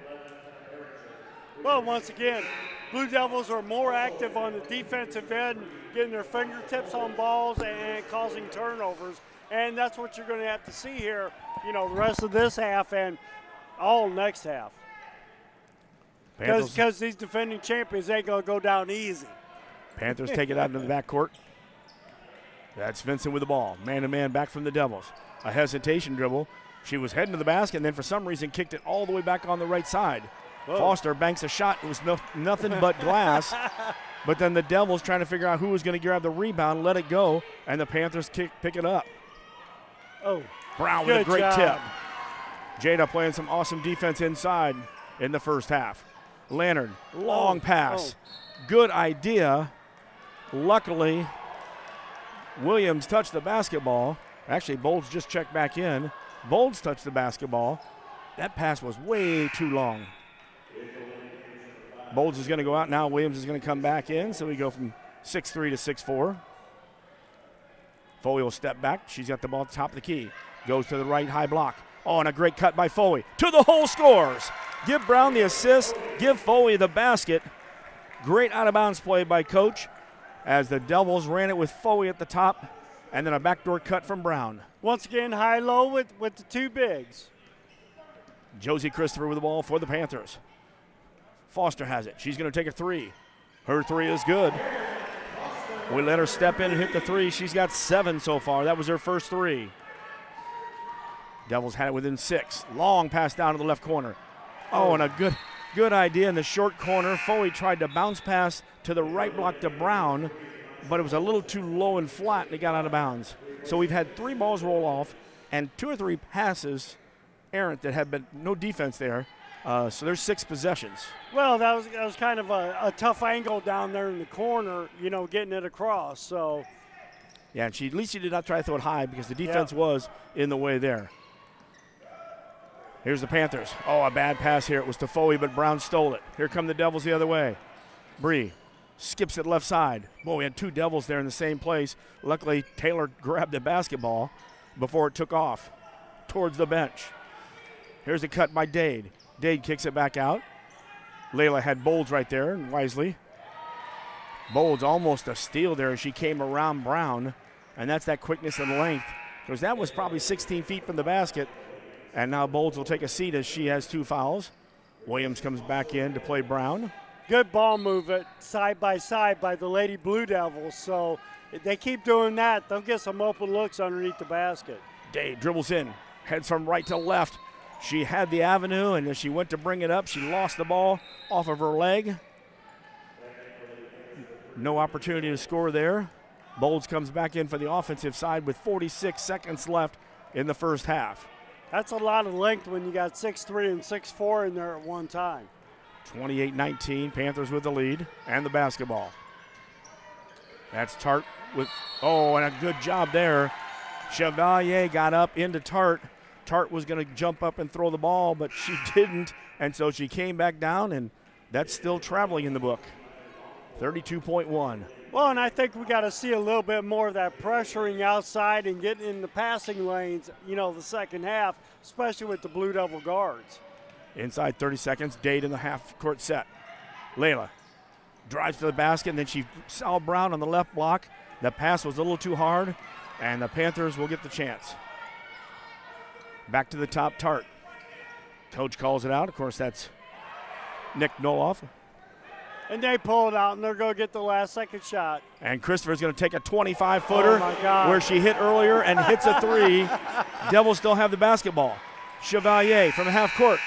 Well, once again, Blue Devils are more active on the defensive end, getting their fingertips on balls and causing turnovers. And that's what you're going to have to see here, the rest of this half and all next half. Because these defending champions ain't going to go down easy.
Panthers take it out into the backcourt. That's Vincent with the ball. Man-to-man back from the Devils. A hesitation dribble. She was heading to the basket and then for some reason kicked it all the way back on the right side. Whoa. Foster banks a shot. It was nothing but glass. But then the Devils trying to figure out who was going to grab the rebound, let it go, and the Panthers pick it up.
Oh,
Brown with a great tip. Jada playing some awesome defense inside in the first half. Leonard, long pass. Good idea. Luckily, Williams touched the basketball. Actually, Bolds just checked back in. Bolds touched the basketball. That pass was way too long. Bolds is going to go out now. Williams is going to come back in, so we go from 6'3 to 6'4. Foley will step back. She's got the ball at the top of the key. Goes to the right, high block. Oh, and a great cut by Foley. To the hole, scores. Give Brown the assist. Give Foley the basket. Great out-of-bounds play by Coach as the Devils ran it with Foley at the top, and then a backdoor cut from Brown.
Once again, high-low with the two bigs.
Josie Christopher with the ball for the Panthers. Foster has it. She's going to take a three. Her three is good. We let her step in and hit the three. She's got 7 so far. That was her first 3. Devils had it within 6. Long pass down to the left corner. Oh, and a good idea in the short corner. Foley tried to bounce pass to the right block to Brown, but it was a little too low and flat, and it got out of bounds. So we've had 3 balls roll off and 2 or 3 passes errant that have been no defense there. So there's 6 possessions.
Well, that was kind of a tough angle down there in the corner, getting it across. So,
yeah, and at least she did not try to throw it high because the defense was in the way there. Here's the Panthers. Oh, a bad pass here. It was to Foley, but Brown stole it. Here come the Devils the other way. Bree skips it left side. Boy, we had 2 Devils there in the same place. Luckily, Taylor grabbed the basketball before it took off towards the bench. Here's a cut by Dade. Dade kicks it back out. Layla had Bolds right there, and wisely. Bolds almost a steal there as she came around Brown, and that's that quickness and length, because that was probably 16 feet from the basket. And now Bolds will take a seat as she has 2 fouls. Williams comes back in to play Brown.
Good ball movement side by side by the Lady Blue Devils. So if they keep doing that, they'll get some open looks underneath the basket.
Dade dribbles in, heads from right to left. She had the avenue, and as she went to bring it up, she lost the ball off of her leg. No opportunity to score there. Bolds comes back in for the offensive side with 46 seconds left in the first half.
That's a lot of length when you got 6'3 and 6'4 in there at one time.
28-19, Panthers with the lead and the basketball. That's Tart with, and a good job there. Chevalier got up into Tart. Tart was going to jump up and throw the ball, but she didn't, and so she came back down, and that's still traveling in the book. 32.1.
Well, and I think we got to see a little bit more of that pressuring outside and getting in the passing lanes, the second half, especially with the Blue Devil guards.
Inside 30 seconds, Dade in the half-court set. Layla drives to the basket, and then she saw Brown on the left block. The pass was a little too hard, and the Panthers will get the chance. Back to the top, Tart. Coach calls it out. Of course, that's Nick Noloff.
And they pull it out, and they're going to get the last second shot.
And Christopher's going to take a 25-footer
Oh
where she hit earlier and hits a three. Devils still have the basketball. Chevalier from half court.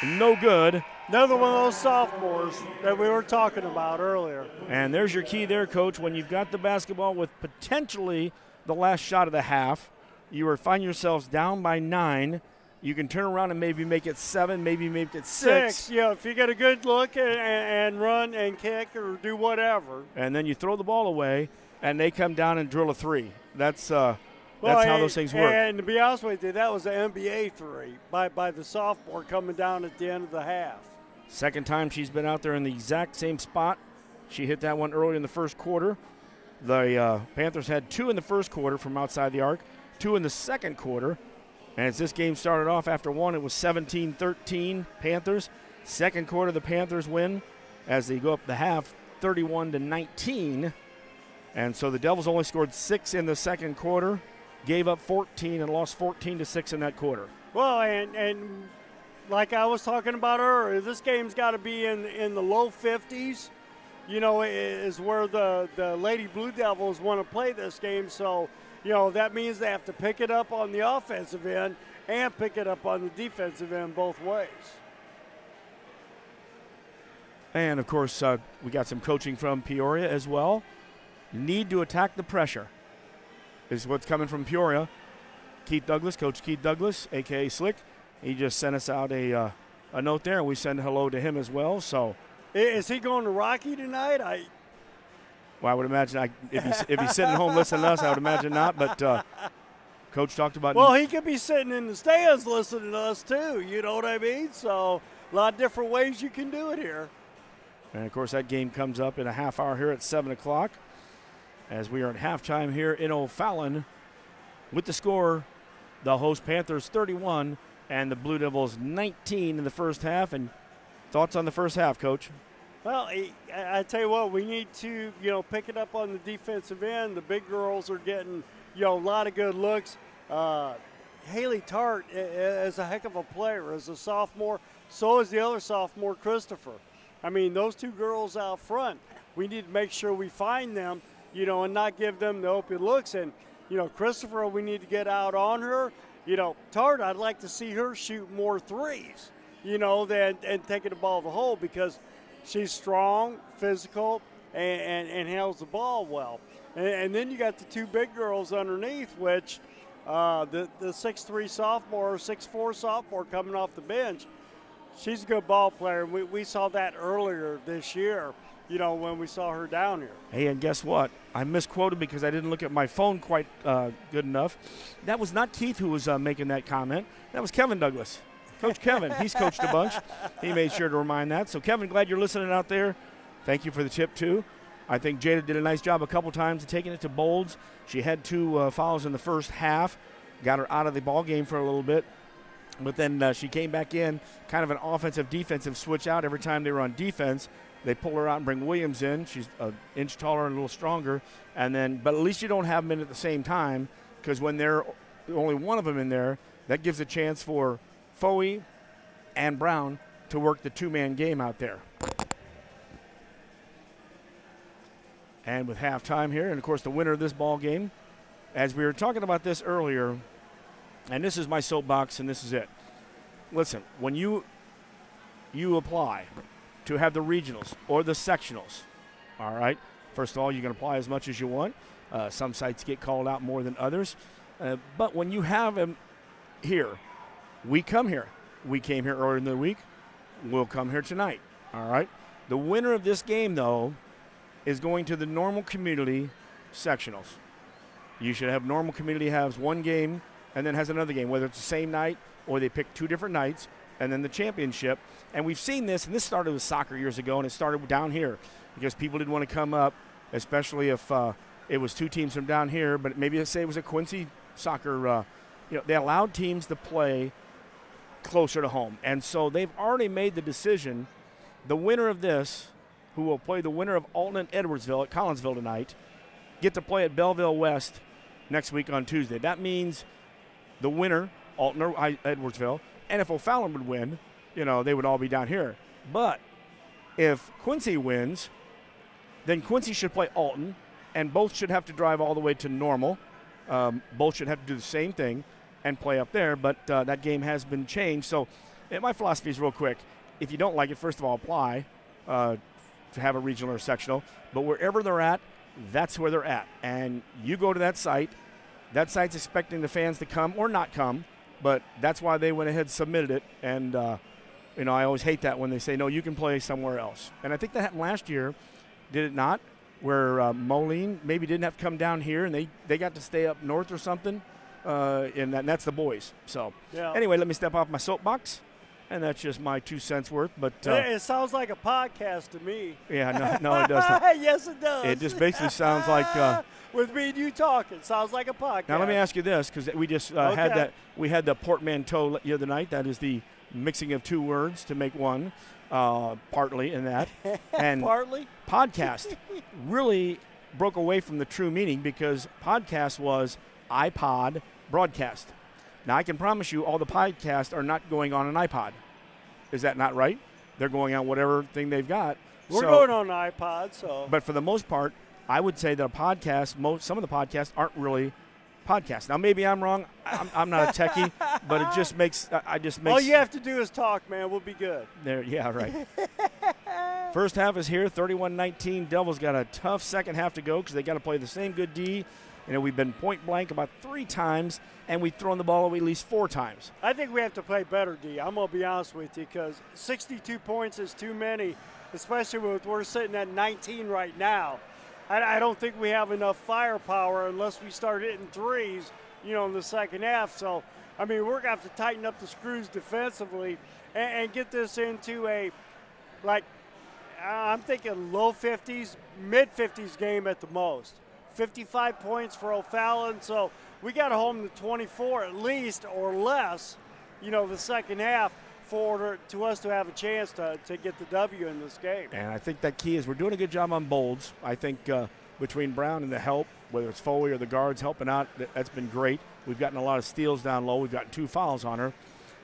No good.
Another one of those sophomores that we were talking about earlier.
And there's your key there, Coach. When you've got the basketball with potentially the last shot of the half, you find yourselves down by 9. You can turn around and maybe make it 7, maybe make it 6.
Yeah, if you get a good look and run and kick or do whatever.
And then you throw the ball away, and they come down and drill a 3. That's how those things work.
And to be honest with you, that was an NBA 3 by the sophomore coming down at the end of the half.
Second time she's been out there in the exact same spot. She hit that one early in the first quarter. The Panthers had 2 in the first quarter from outside the arc, 2 in the second quarter. And as this game started off after 1, it was 17-13 Panthers. Second quarter, the Panthers win as they go up the half, 31-19. And so the Devils only scored 6 in the second quarter, gave up 14, and lost 14-6 in that quarter.
Well, and like I was talking about earlier, this game's got to be in the low 50s. You know, is where the Lady Blue Devils want to play this game. So, you know, that means they have to pick it up on the offensive end and pick it up on the defensive end both ways.
And, of course, we got some coaching from Peoria as well. Need to attack the pressure is what's coming from Peoria. Keith Douglas, Coach Keith Douglas, a.k.a. Slick, he just sent us out a note there, and we send hello to him as well. So,
is he going to Rocky tonight?
Well, I would imagine if he's sitting home listening to us, I would imagine not. But Coach talked about.
Well, he could be sitting in the stands listening to us too. You know what I mean? So a lot of different ways you can do it here.
And of course, that game comes up in a half hour here at 7 o'clock, as we are at halftime here in O'Fallon. With the score, the host Panthers 31 and the Blue Devils 19 in the first half. And thoughts on the first half, Coach?
Well, I tell you what, we need to, pick it up on the defensive end. The big girls are getting, a lot of good looks. Haley Tart is a heck of a player as a sophomore. So is the other sophomore, Christopher. I mean, those two girls out front, we need to make sure we find them, and not give them the open looks. And, Christopher, we need to get out on her. Tart, I'd like to see her shoot more threes, than taking the ball to the hole, because she's strong, physical, and handles the ball well. And then you got the two big girls underneath, which the 6'3 sophomore, 6'4 sophomore coming off the bench, she's a good ball player. We saw that earlier this year, when we saw her down here.
Hey, and guess what? I misquoted because I didn't look at my phone quite good enough. That was not Keith who was making that comment. That was Kevin Douglas. Coach Kevin, he's coached a bunch. He made sure to remind that. So, Kevin, glad you're listening out there. Thank you for the tip, too. I think Jada did a nice job a couple times of taking it to Bolds. She had 2 fouls in the first half, got her out of the ball game for a little bit. But then she came back in, kind of an offensive-defensive switch out every time they were on defense. They pull her out and bring Williams in. She's an inch taller and a little stronger. But at least you don't have them in at the same time, because when they're only one of them in there, that gives a chance for Foey and Brown to work the two-man game out there. And with halftime here, and of course the winner of this ball game, as we were talking about this earlier, and this is my soapbox and this is it. Listen, when you apply to have the regionals or the sectionals, all right, first of all, you can apply as much as you want. Some sites get called out more than others. But when you have them here, we come here. We came here earlier in the week. We'll come here tonight. All right. The winner of this game, though, is going to the normal community sectionals. You should have normal community has one game and then has another game, whether it's the same night or they pick 2 different nights, and then the championship. And we've seen this, and this started with soccer years ago, and it started down here because people didn't want to come up, especially if it was 2 teams from down here. But maybe let's say it was a Quincy soccer. They allowed teams to play closer to home. And so they've already made the decision, the winner of this, who will play the winner of Alton and Edwardsville at Collinsville tonight, get to play at Belleville West next week on Tuesday. That means the winner Alton or Edwardsville. And if O'Fallon would win, they would all be down here. But if Quincy wins, then Quincy should play Alton, and both should have to drive all the way to Normal. Both should have to do the same thing and play up there, but that game has been changed. So my philosophy is real quick. If you don't like it, first of all, apply to have a regional or sectional. But wherever they're at, that's where they're at. And you go to that site. That site's expecting the fans to come or not come, but that's why they went ahead and submitted it. And, I always hate that when they say, no, you can play somewhere else. And I think that happened last year, did it not, where Moline maybe didn't have to come down here, and they got to stay up north or something, and that's the boys. So Anyway, let me step off my soapbox. And that's just my 2 cents worth. But
it sounds like a podcast to me.
Yeah, no, it doesn't.
Yes, it does.
It just basically sounds like
with me and you talking. Sounds like a podcast.
Now let me ask you this, because we just had that. We had the portmanteau the other night. That is the mixing of two words to make one. Partly in that, and
partly
podcast really broke away from the true meaning, because podcast was iPod broadcast. Now, I can promise you all the podcasts are not going on an iPod. Is that not right? They're going on whatever thing they've got.
We're going on an iPod, so.
But for the most part, I would say that a podcast, some of the podcasts aren't really podcasts. Now, maybe I'm wrong. I'm not a techie, but it just makes. All
you have to do is talk, man. We'll be good.
Yeah, right. First half is here, 31-19. Devils got a tough second half to go because they got to play the same good D. We've been point blank about 3 times, and we've thrown the ball away at least 4 times.
I think we have to play better, D. I'm going to be honest with you, because 62 points is too many, especially with we're sitting at 19 right now. I don't think we have enough firepower unless we start hitting threes, in the second half. So, we're going to have to tighten up the screws defensively and get this into I'm thinking low 50s, mid 50s game at the most. 55 points for O'Fallon, so we got to hold them to 24 at least or less, the second half for us to have a chance to get the W in this game.
And I think that key is we're doing a good job on bolds. I think between Brown and the help, whether it's Foley or the guards helping out, that's been great. We've gotten a lot of steals down low. We've gotten 2 fouls on her.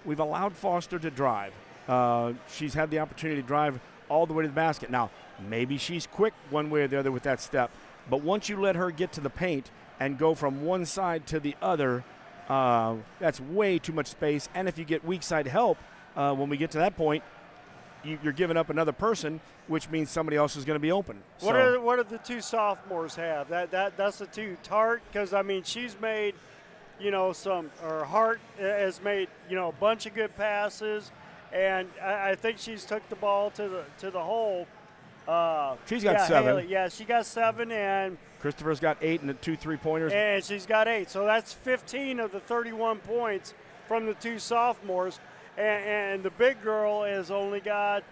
We've allowed Foster to drive. She's had the opportunity to drive all the way to the basket. Now, maybe she's quick one way or the other with that step. But once you let her get to the paint and go from one side to the other, that's way too much space. And if you get weak side help, when we get to that point, you're giving up another person, which means somebody else is going to be open.
What do the 2 sophomores have? That's the 2. Tart, because she's made, Hart has made, a bunch of good passes, and I think she's took the ball to the hole.
She's got 7.
Haley, she got 7, and
Christopher's got 8 and the 2 3-pointers.
And she's got 8. So that's 15 of the 31 points from the 2 sophomores. And the big girl has only got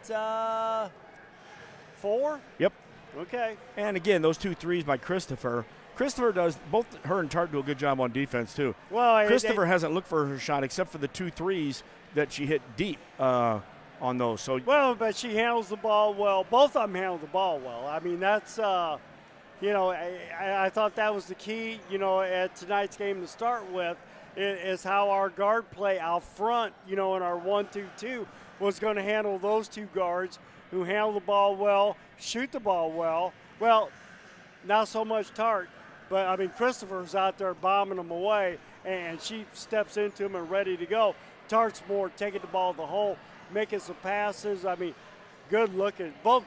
4?
Yep.
Okay.
And again, those 2 threes by Christopher. Christopher does, both her and Tart do a good job on defense too.
Well,
Christopher hasn't looked for her shot except for the 2 threes that she hit deep on those.
But she handles the ball well. Both of them handle the ball well. That's, I thought that was the key, at tonight's game to start with, is how our guard play out front, in our 1-2-2 was going to handle those 2 guards who handle the ball well, shoot the ball well. Well, not so much Tart, but, Christopher's out there bombing them away, and she steps into them and ready to go. Tart's more taking the ball to the hole, making some passes. Good looking. Both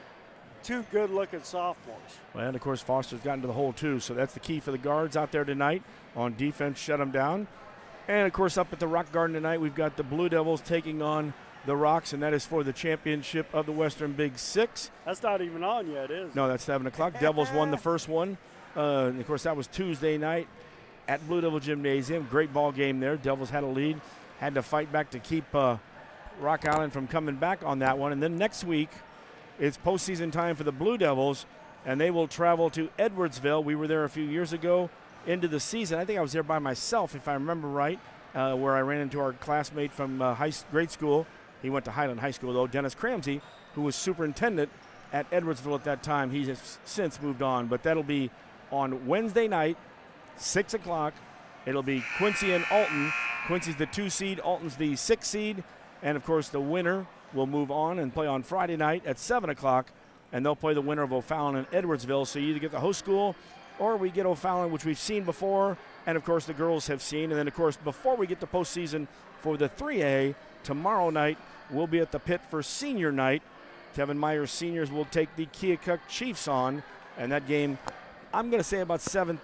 2 good looking sophomores.
Well, and of course Foster's gotten to the hole too, so that's the key for the guards out there tonight. On defense, shut them down. And of course up at the Rock Garden tonight, we've got the Blue Devils taking on the Rocks, and that is for the championship of the Western Big Six.
That's not even on yet, is it?
No, that's 7 o'clock. Devils won the first one. And of course that was Tuesday night at Blue Devil Gymnasium. Great ball game there. Devils had a lead. Had to fight back to keep Rock Island from coming back on that one. And then next week, it's postseason time for the Blue Devils, and they will travel to Edwardsville. We were there a few years ago into the season. I think I was there by myself, if I remember right, where I ran into our classmate from grade school. He went to Highland High School, though, Dennis Cramsey, who was superintendent at Edwardsville at that time. He has since moved on, but that'll be on Wednesday night, 6 o'clock, It'll be Quincy and Alton. Quincy's the 2 seed, Alton's the 6 seed. And, of course, the winner will move on and play on Friday night at 7 o'clock. And they'll play the winner of O'Fallon and Edwardsville. So you either get the host school or we get O'Fallon, which we've seen before. And, of course, the girls have seen. And then, of course, before we get to postseason for the 3A, tomorrow night we'll be at the pit for senior night. Kevin Myers seniors will take the Keokuk Chiefs on. And that game, I'm going to say about 7:30,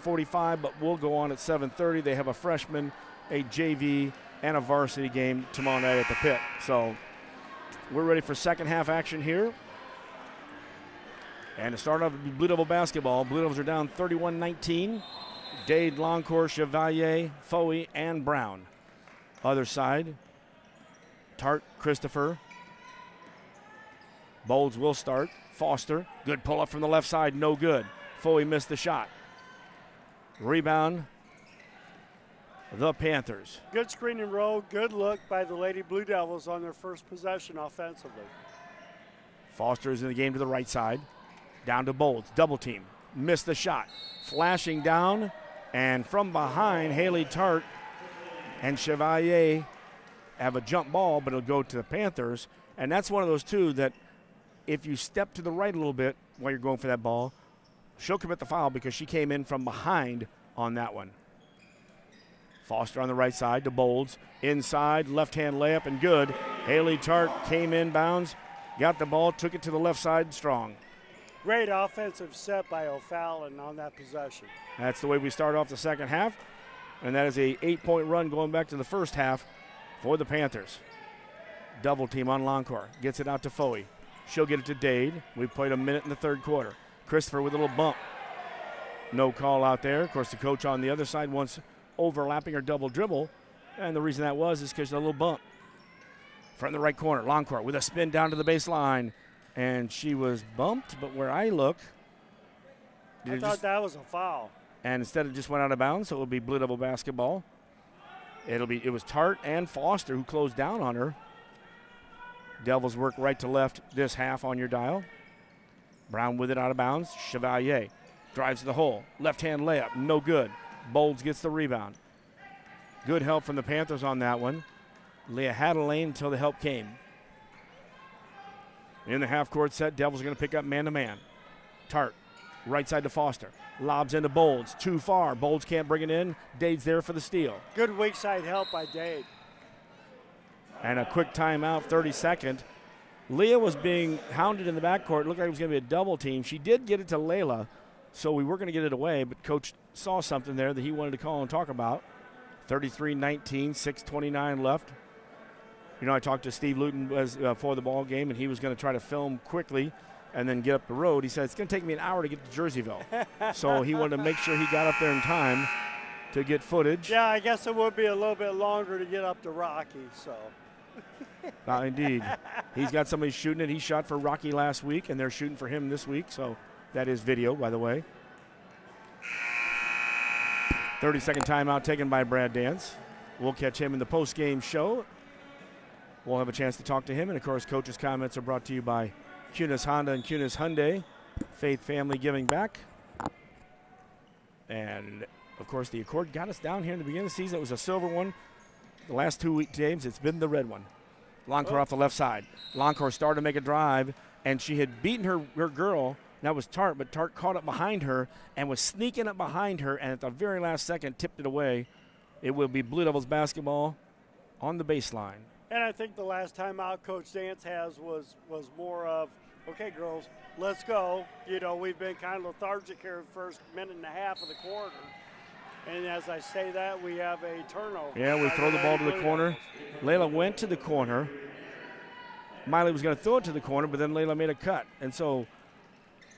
7:45, but we'll go on at 7:30. They have a freshman, a JV, and a varsity game tomorrow night at the pit. So we're ready for second half action here. And to start off, Blue Devil basketball. Blue Devils are down 31-19. Dade, Loncourt, Chevalier, Foey, and Brown. Other side, Tart, Christopher. Bolds will start. Foster, good pull up from the left side, no good. Foey missed the shot. Rebound, the Panthers.
Good screen and roll, good look by the Lady Blue Devils on their first possession offensively.
Foster is in the game to the right side. Down to Bolds, double team. Missed the shot. Flashing down, and from behind, Haley Tart and Chevalier have a jump ball, but it'll go to the Panthers. And that's one of those two that if you step to the right a little bit while you're going for that ball, she'll commit the foul because she came in from behind on that one. Foster on the right side to Bolds. Inside, left-hand layup, and good. Haley Tart came inbounds, got the ball, took it to the left side strong.
Great offensive set by O'Fallon on that possession.
That's the way we start off the second half, and that is a 8-point run going back to the first half for the Panthers. Double team on Loncourt. Gets it out to Foey. She'll get it to Dade. We played a minute in the third quarter. Christopher with a little bump. No call out there. Of course, the coach on the other side wants overlapping or double dribble, and the reason that was is because of a little bump. From the right corner, Loncourt with a spin down to the baseline, and she was bumped, but where I look,
I thought that was a foul.
And instead it just went out of bounds, so it will be Blue Devil basketball. It was Tart and Foster who closed down on her. Devils work right to left this half on your dial. Brown with it out of bounds. Chevalier drives to the hole. Left-hand layup, no good. Bolds gets the rebound. Good help from the Panthers on that one. Leah had a lane until the help came. In the half-court set, Devils are going to pick up man-to-man. Tart, right side to Foster. Lobs into Bolds, too far. Bolds can't bring it in. Dade's there for the steal.
Good weak side help by Dade.
And a quick timeout, 32nd. Leah was being hounded in the backcourt. It looked like it was going to be a double team. She did get it to Layla, so we were going to get it away, but Coach saw something there that he wanted to call and talk about. 33-19, 6:29 left. You know, I talked to Steve Luton for the ball game, and he was going to try to film quickly and then get up the road. He said, it's going to take me an hour to get to Jerseyville. So he wanted to make sure he got up there in time to get footage.
Yeah, I guess it would be a little bit longer to get up to Rocky, so.
Indeed. He's got somebody shooting it. He shot for Rocky last week, and they're shooting for him this week, so that is video, by the way. 30-second timeout taken by Brad Dance. We'll catch him in the post-game show. We'll have a chance to talk to him, and, of course, Coach's comments are brought to you by Kunis Honda and Kunis Hyundai, Faith Family Giving Back. And, of course, the Accord got us down here in the beginning of the season. It was a silver one. The last 2 games, it's been the red one. Loncourt off the left side. Loncourt started to make a drive, and she had beaten her girl. That was Tart, but Tart caught up behind her and was sneaking up behind her, and at the very last second tipped it away. It will be Blue Devils basketball on the baseline.
And I think the last time out Coach Dance has was more of, okay, girls, let's go. You know, we've been kind of lethargic here the first minute and a half of the quarter. And as I say that, we have a turnover.
Yeah, we throw the ball to the corner. Layla went to the corner. Miley was going to throw it to the corner, but then Layla made a cut. And so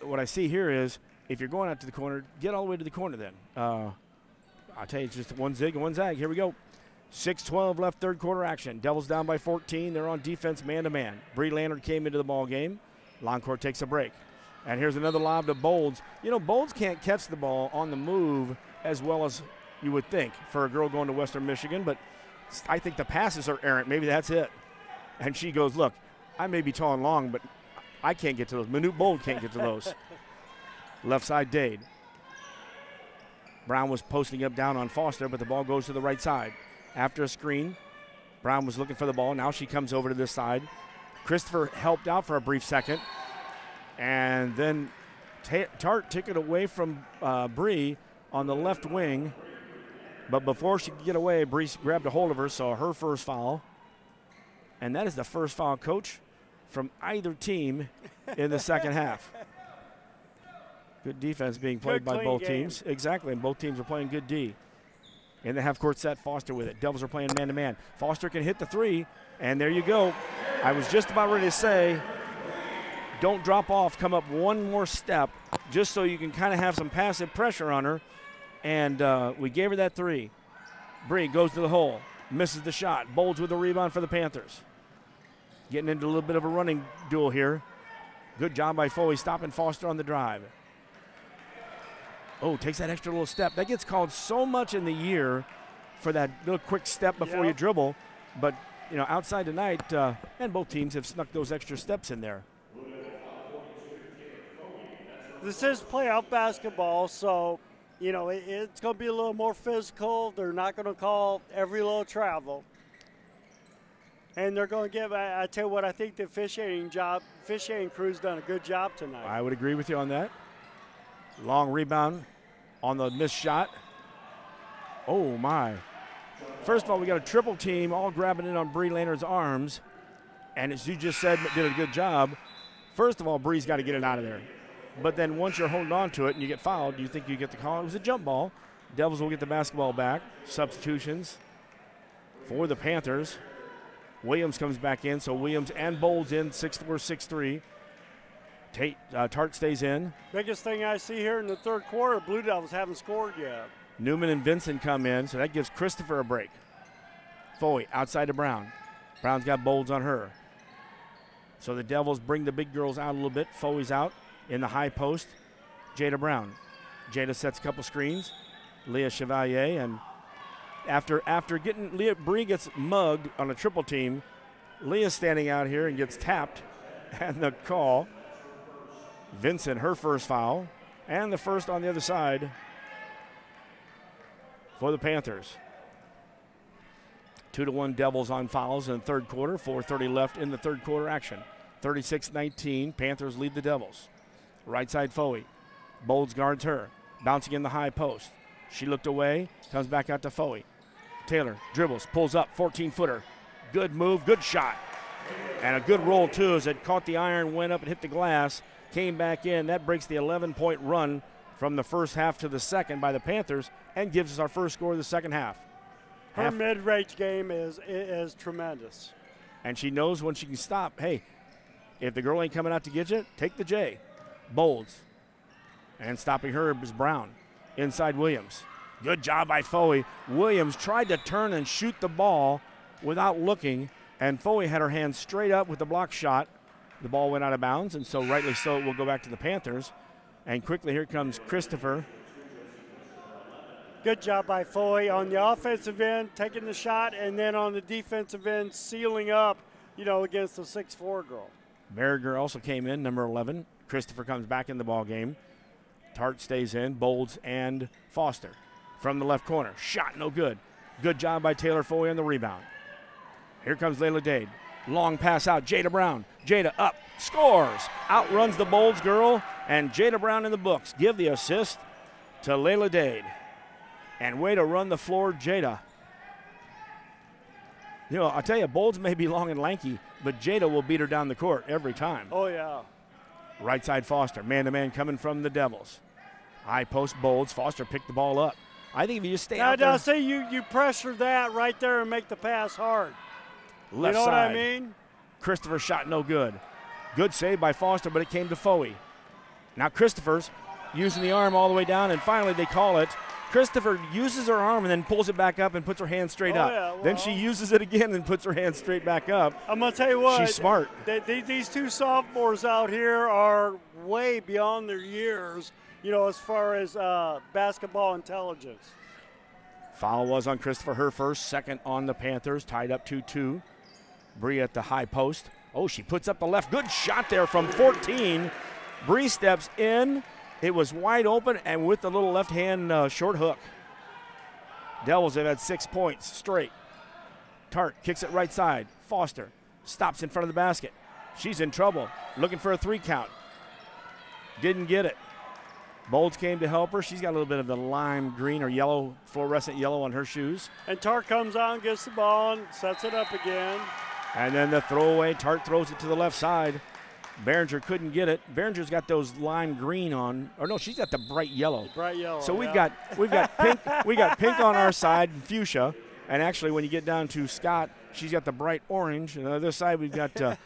what I see here is if you're going out to the corner, get all the way to the corner then. I'll tell you, it's just one zig and one zag. Here we go. 6:12 left, third quarter action. Devils down by 14. They're on defense man-to-man. Bree Lannard came into the ball game. Loncourt takes a break. And here's another lob to Bolds. You know, Bolds can't catch the ball on the move as well as you would think for a girl going to Western Michigan, but I think the passes are errant. Maybe that's it. And she goes, look, I may be tall and long, but I can't get to those. Manute Bold can't get to those. Left side, Dade. Brown was posting up down on Foster, but the ball goes to the right side. After a screen, Brown was looking for the ball. Now she comes over to this side. Christopher helped out for a brief second. And then Tart took it away from Bree on the left wing. But before she could get away, Bree grabbed a hold of her, so her first foul. And that is the first foul, Coach, from either team in the second half. Good defense being played by both teams. Exactly, and both teams are playing good D. In the half-court set, Foster with it. Devils are playing man-to-man. Foster can hit the three, and there you go. I was just about ready to say, don't drop off, come up one more step, just so you can kind of have some passive pressure on her. And we gave her that three. Bree goes to the hole, misses the shot. Bolds with the rebound for the Panthers. Getting into a little bit of a running duel here. Good job by Foley stopping Foster on the drive. Oh, takes that extra little step. That gets called so much in the year for that little quick step before you dribble. But, you know, outside tonight, and both teams have snuck those extra steps in there.
This is playoff basketball, so, you know, it's going to be a little more physical. They're not going to call every little travel. And they're going to give, I tell you what, I think the officiating crew's done a good job tonight.
I would agree with you on that. Long rebound on the missed shot. Oh, my. First of all, we got a triple team all grabbing in on Bree Laner's arms. And as you just said, did a good job. First of all, Bree's got to get it out of there. But then once you're holding on to it and you get fouled, you think you get the call. It was a jump ball. Devils will get the basketball back. Substitutions for the Panthers. Williams comes back in, so Williams and Bolds in, 6'4", 6'3". Tart stays in.
Biggest thing I see here in the third quarter, Blue Devils haven't scored yet.
Newman and Vincent come in, so that gives Christopher a break. Foley outside to Brown. Brown's got Bolds on her. So the Devils bring the big girls out a little bit. Foley's out in the high post. Jada Brown. Jada sets a couple screens. Leah Chevalier, and after getting Bree gets mugged on a triple team, Leah's standing out here and gets tapped, and the call. Vincent, her first foul, and the first on the other side for the Panthers. 2-1 Devils on fouls in the third quarter. 4:30 left in the third quarter action. 36-19, Panthers lead the Devils. Right side Foley. Bolds guards her, bouncing in the high post. She looked away, comes back out to Foley. Taylor dribbles, pulls up, 14-footer. Good move, good shot. And a good roll, too, as it caught the iron, went up and hit the glass, came back in. That breaks the 11-point run from the first half to the second by the Panthers and gives us our first score of the second half.
Her mid-range game is tremendous.
And she knows when she can stop. Hey, if the girl ain't coming out to get you, take the J. Bolds. And stopping her is Brown. Inside Williams. Good job by Foley. Williams tried to turn and shoot the ball without looking, and Foley had her hand straight up with the block shot. The ball went out of bounds, and so rightly so, it will go back to the Panthers. And quickly, here comes Christopher.
Good job by Foley on the offensive end, taking the shot, and then on the defensive end, sealing up, you know, against the 6'4" girl.
Berger also came in, number 11. Christopher comes back in the ball game. Tart stays in, Bolds and Foster. From the left corner, shot no good. Good job by Taylor Foley on the rebound. Here comes Layla Dade. Long pass out, Jada Brown. Jada up, scores. Outruns the Bolds girl, and Jada Brown in the books. Give the assist to Layla Dade. And way to run the floor, Jada. You know, I'll tell you, Bolds may be long and lanky, but Jada will beat her down the court every time.
Oh, yeah.
Right side Foster, man-to-man coming from the Devils. High post Bolds. Foster picked the ball up. I think if you just stay out there.
Now, see, you pressure that right there and make the pass hard.
Left
you know
side.
what I mean?
Christopher shot no good. Good save by Foster, but it came to Foley. Now Christopher's using the arm all the way down, and finally they call it. Christopher uses her arm and then pulls it back up and puts her hand straight up.
Yeah, well,
then she uses it again and puts her hand straight back up.
I'm going to tell you what.
She's smart.
These two sophomores out here are way beyond their years, you know, as far as basketball intelligence.
Foul was on Christopher, her first, second on the Panthers, tied up 2-2. Bree at the high post. Oh, she puts up the left. Good shot there from 14. Bree steps in It was wide open and with the little left hand short hook. Devils have had 6 points straight. Tart kicks it right side. Foster stops in front of the basket. She's in trouble, looking for a 3 count. Didn't get it. Bolds came to help her. She's got a little bit of the lime green or yellow, fluorescent yellow on her shoes.
And Tart comes on, gets the ball, and sets it up again.
And then the throwaway, Tart throws it to the left side. Behringer couldn't get it. Behringer's got those lime green on, or no, she's got the bright yellow.
Bright yellow.
So we've got pink. We got pink on our side, fuchsia, and actually when you get down to Scott, she's got the bright orange. And on the other side we've got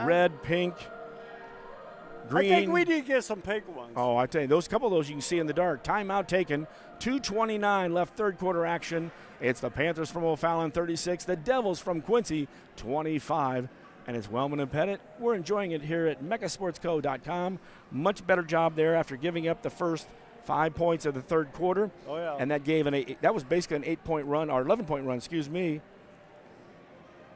red, pink, green.
I think we did get some pink ones.
Oh, I tell you, those couple of those you can see in the dark. Timeout taken. 2:29 left, third quarter action. It's the Panthers from O'Fallon 36, the Devils from Quincy 25. And it's Wellman and Pettit. We're enjoying it here at MeccaSportsCo.com. Much better job there after giving up the first 5 points of the third quarter.
Oh, yeah.
And that gave that was basically an 8-point run, or 11-point run, excuse me.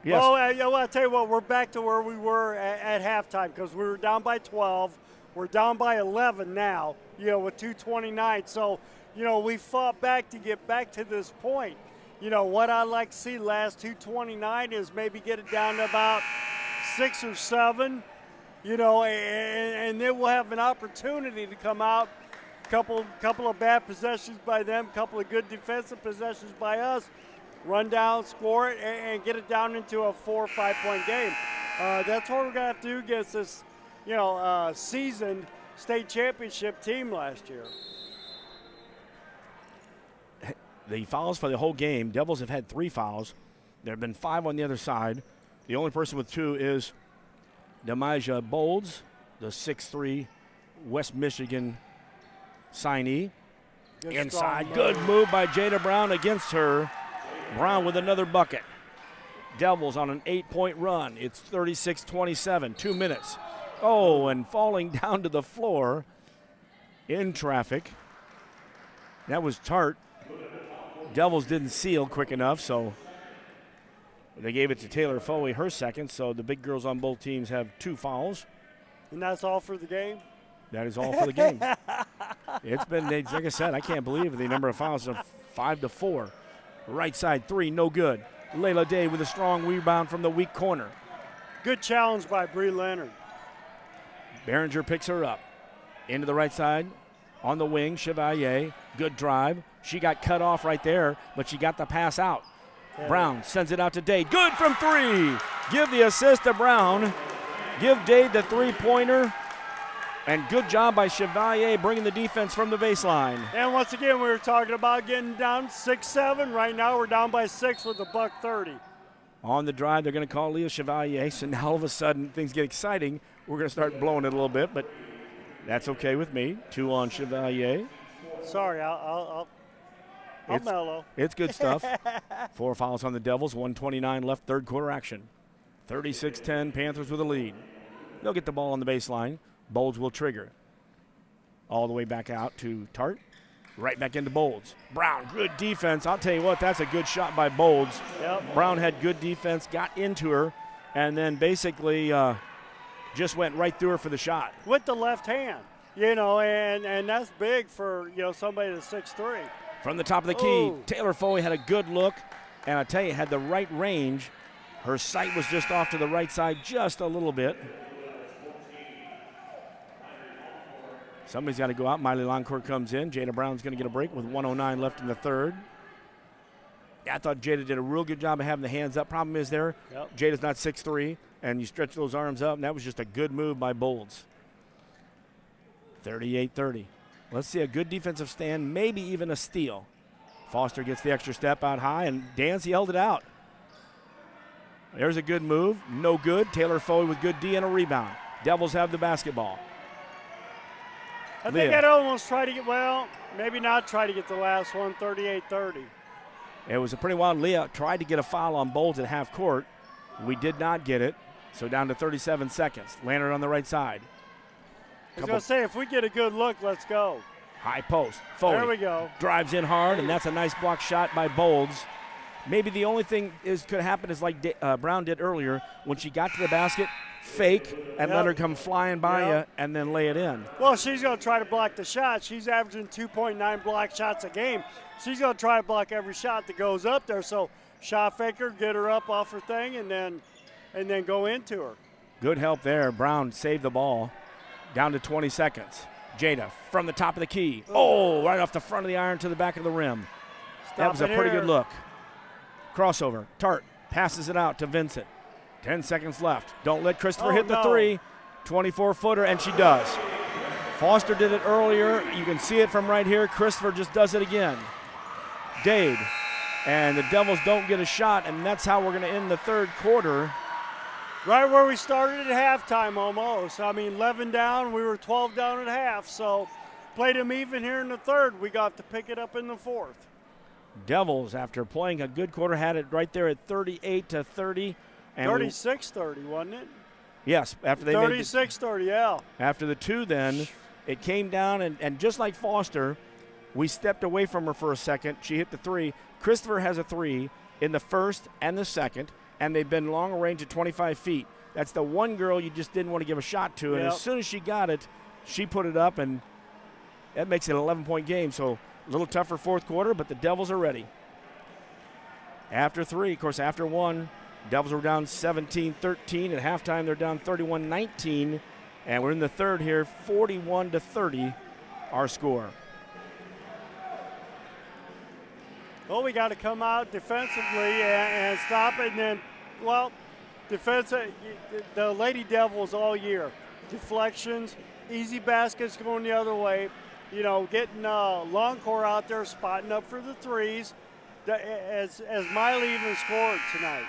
Yes.
Well, I'll tell you what, we're back to where we were at halftime because we were down by 12. We're down by 11 now, with 2:29. So, we fought back to get back to this point. What I'd like to see last 2:29 is maybe get it down to about 6 or 7, and then we'll have an opportunity to come out. Couple of bad possessions by them, couple of good defensive possessions by us, run down, score it, and get it down into a 4 or 5 point game. That's what we're gonna have to do against this, seasoned state championship team last year.
The fouls for the whole game, Devils have had 3 fouls. There have been 5 on the other side. The only person with 2 is Demaja Bolds, the 6'3" West Michigan signee. Inside, good move by Jada Brown against her. Brown with another bucket. Devils on an 8-point run. It's 36-27, 2 minutes. Oh, and falling down to the floor in traffic. That was Tart. Devils didn't seal quick enough, so they gave it to Taylor Foley, her second. So the big girls on both teams have 2 fouls.
And that's all for the game?
That is all for the game. It's been, like I said, I can't believe the number of fouls of 5-4. Right side 3, no good. Layla Day with a strong rebound from the weak corner.
Good challenge by Bree Leonard.
Behringer picks her up. Into the right side. On the wing, Chevalier. Good drive. She got cut off right there, but she got the pass out.
Yeah.
Brown sends it out to Dade. Good from 3. Give the assist to Brown. Give Dade the 3-pointer. And good job by Chevalier bringing the defense from the baseline.
And once again, we were talking about getting down 6-7. Right now we're down by 6 with a $130.
On the drive, they're going to call Leah Chevalier. So now all of a sudden things get exciting. We're going to start blowing it a little bit, but that's okay with me. 2 on Chevalier.
Sorry, I'll mellow.
It's good stuff. 4 fouls on the Devils, 1:29 left, third quarter action. 36-10, Panthers with a lead. They'll get the ball on the baseline. Bolds will trigger. All the way back out to Tart. Right back into Bolds. Brown, good defense. I'll tell you what, that's a good shot by Bolds.
Yep.
Brown had good defense, got into her, and then basically just went right through her for the shot.
With the left hand, and that's big for, somebody that's 6'3".
From the top of the key, Taylor Foley had a good look, and I tell you, had the right range. Her sight was just off to the right side just a little bit. Somebody's got to go out. Miley Loncourt comes in. Jada Brown's going to get a break with 1:09 left in the third. Yeah, I thought Jada did a real good job of having the hands up. Problem is there, Jada's not 6'3", and you stretch those arms up, and that was just a good move by Bolds. 38-30. Let's see a good defensive stand, maybe even a steal. Foster gets the extra step out high, and Dancy held it out. There's a good move. No good. Taylor Foley with good D and a rebound. Devils have the basketball.
I think I'd almost try to get, maybe not try to get the last one, 38-30.
It was a pretty wild. Leah tried to get a foul on Bolds at half court. We did not get it, so down to 37 seconds. Leonard on the right side.
I was going to say, if we get a good look, let's go.
High post. Foley
there we go.
Drives in hard, and that's a nice block shot by Bolds. Maybe the only thing could happen is like Brown did earlier. When she got to the basket, fake and let her come flying by you and then lay it in.
Well, she's going to try to block the shot. She's averaging 2.9 block shots a game. She's going to try to block every shot that goes up there. So shot fake her, get her up off her thing, and then go into her.
Good help there. Brown saved the ball. Down to 20 seconds. Jada from the top of the key. Oh, right off the front of the iron to the back of the rim. That was a pretty good look. Crossover. Tart passes it out to Vincent. 10 seconds left. Don't let Christopher hit the three. 24-footer, and she does. Foster did it earlier. You can see it from right here. Christopher just does it again. Dade. And the Devils don't get a shot, and that's how we're going to end the third quarter.
Right where we started at halftime almost. I mean, 11 down. We were 12 down at half. So played them even here in the third. We got to pick it up in the fourth.
Devils, after playing a good quarter, had it right there at 38-30.
36-30, wasn't it?
Yes, after they
36-30, yeah.
After the two, then it came down, and just like Foster, we stepped away from her for a second. She hit the three. Christopher has a three in the first and the second, and they've been long range at 25 feet. That's the one girl you just didn't want to give a shot to, and as soon as she got it, she put it up, and that makes it an 11-point game. So a little tougher fourth quarter, but the Devils are ready. After three, of course, after one, Devils were down 17-13. At halftime, they're down 31-19. And we're in the third here, 41-30, our score.
Well, we got to come out defensively and stop it. And then, well, the Lady Devils all year. Deflections, easy baskets going the other way. You know, getting Longcore out there, spotting up for the threes. As Miley even scored tonight.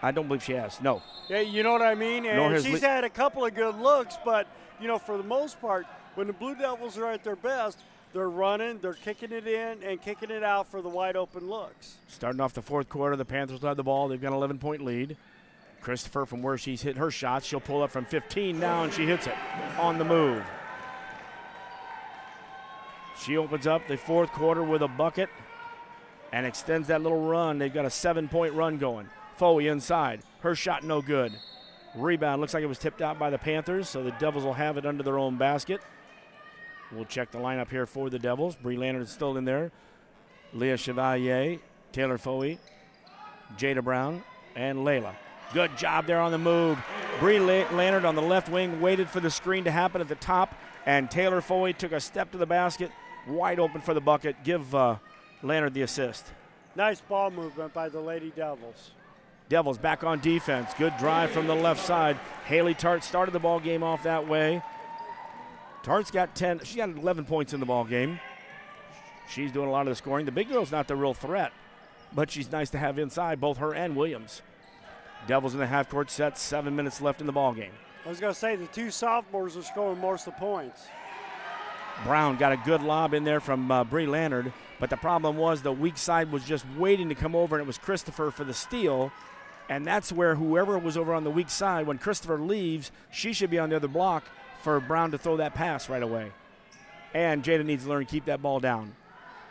I don't believe she has, no.
Yeah, you know what I mean? And she's had a couple of good looks, but, you know, for the most part, when the Blue Devils are at their best, they're running, they're kicking it in and kicking it out for the wide open looks.
Starting off the fourth quarter, the Panthers have the ball. They've got an 11-point lead. Christopher, from where she's hit her shots, she'll pull up from 15 now, and she hits it on the move. She opens up the fourth quarter with a bucket and extends that little run. They've got a 7-point run going. Foley inside. Her shot no good. Rebound looks like it was tipped out by the Panthers, so the Devils will have it under their own basket. We'll check the lineup here for the Devils. Bree Leonard is still in there. Leah Chevalier, Taylor Foley, Jada Brown, and Layla. Good job there on the move. Bree Leonard on the left wing waited for the screen to happen at the top, and Taylor Foley took a step to the basket, wide open for the bucket. Give Leonard the assist.
Nice ball movement by the Lady Devils.
Devils back on defense. Good drive from the left side. Haley Tart started the ball game off that way. Tart's got 10. She got 11 points in the ball game. She's doing a lot of the scoring. The big girl's not the real threat, but she's nice to have inside, both her and Williams. Devils in the half-court set. 7 minutes left in the ball game.
I was going to say the two sophomores are scoring most of the points.
Brown got a good lob in there from Bree Leonard, but the problem was the weak side was just waiting to come over, and it was Christopher for the steal. And that's where whoever was over on the weak side, when Christopher leaves, she should be on the other block for Brown to throw that pass right away. And Jada needs to learn to keep that ball down.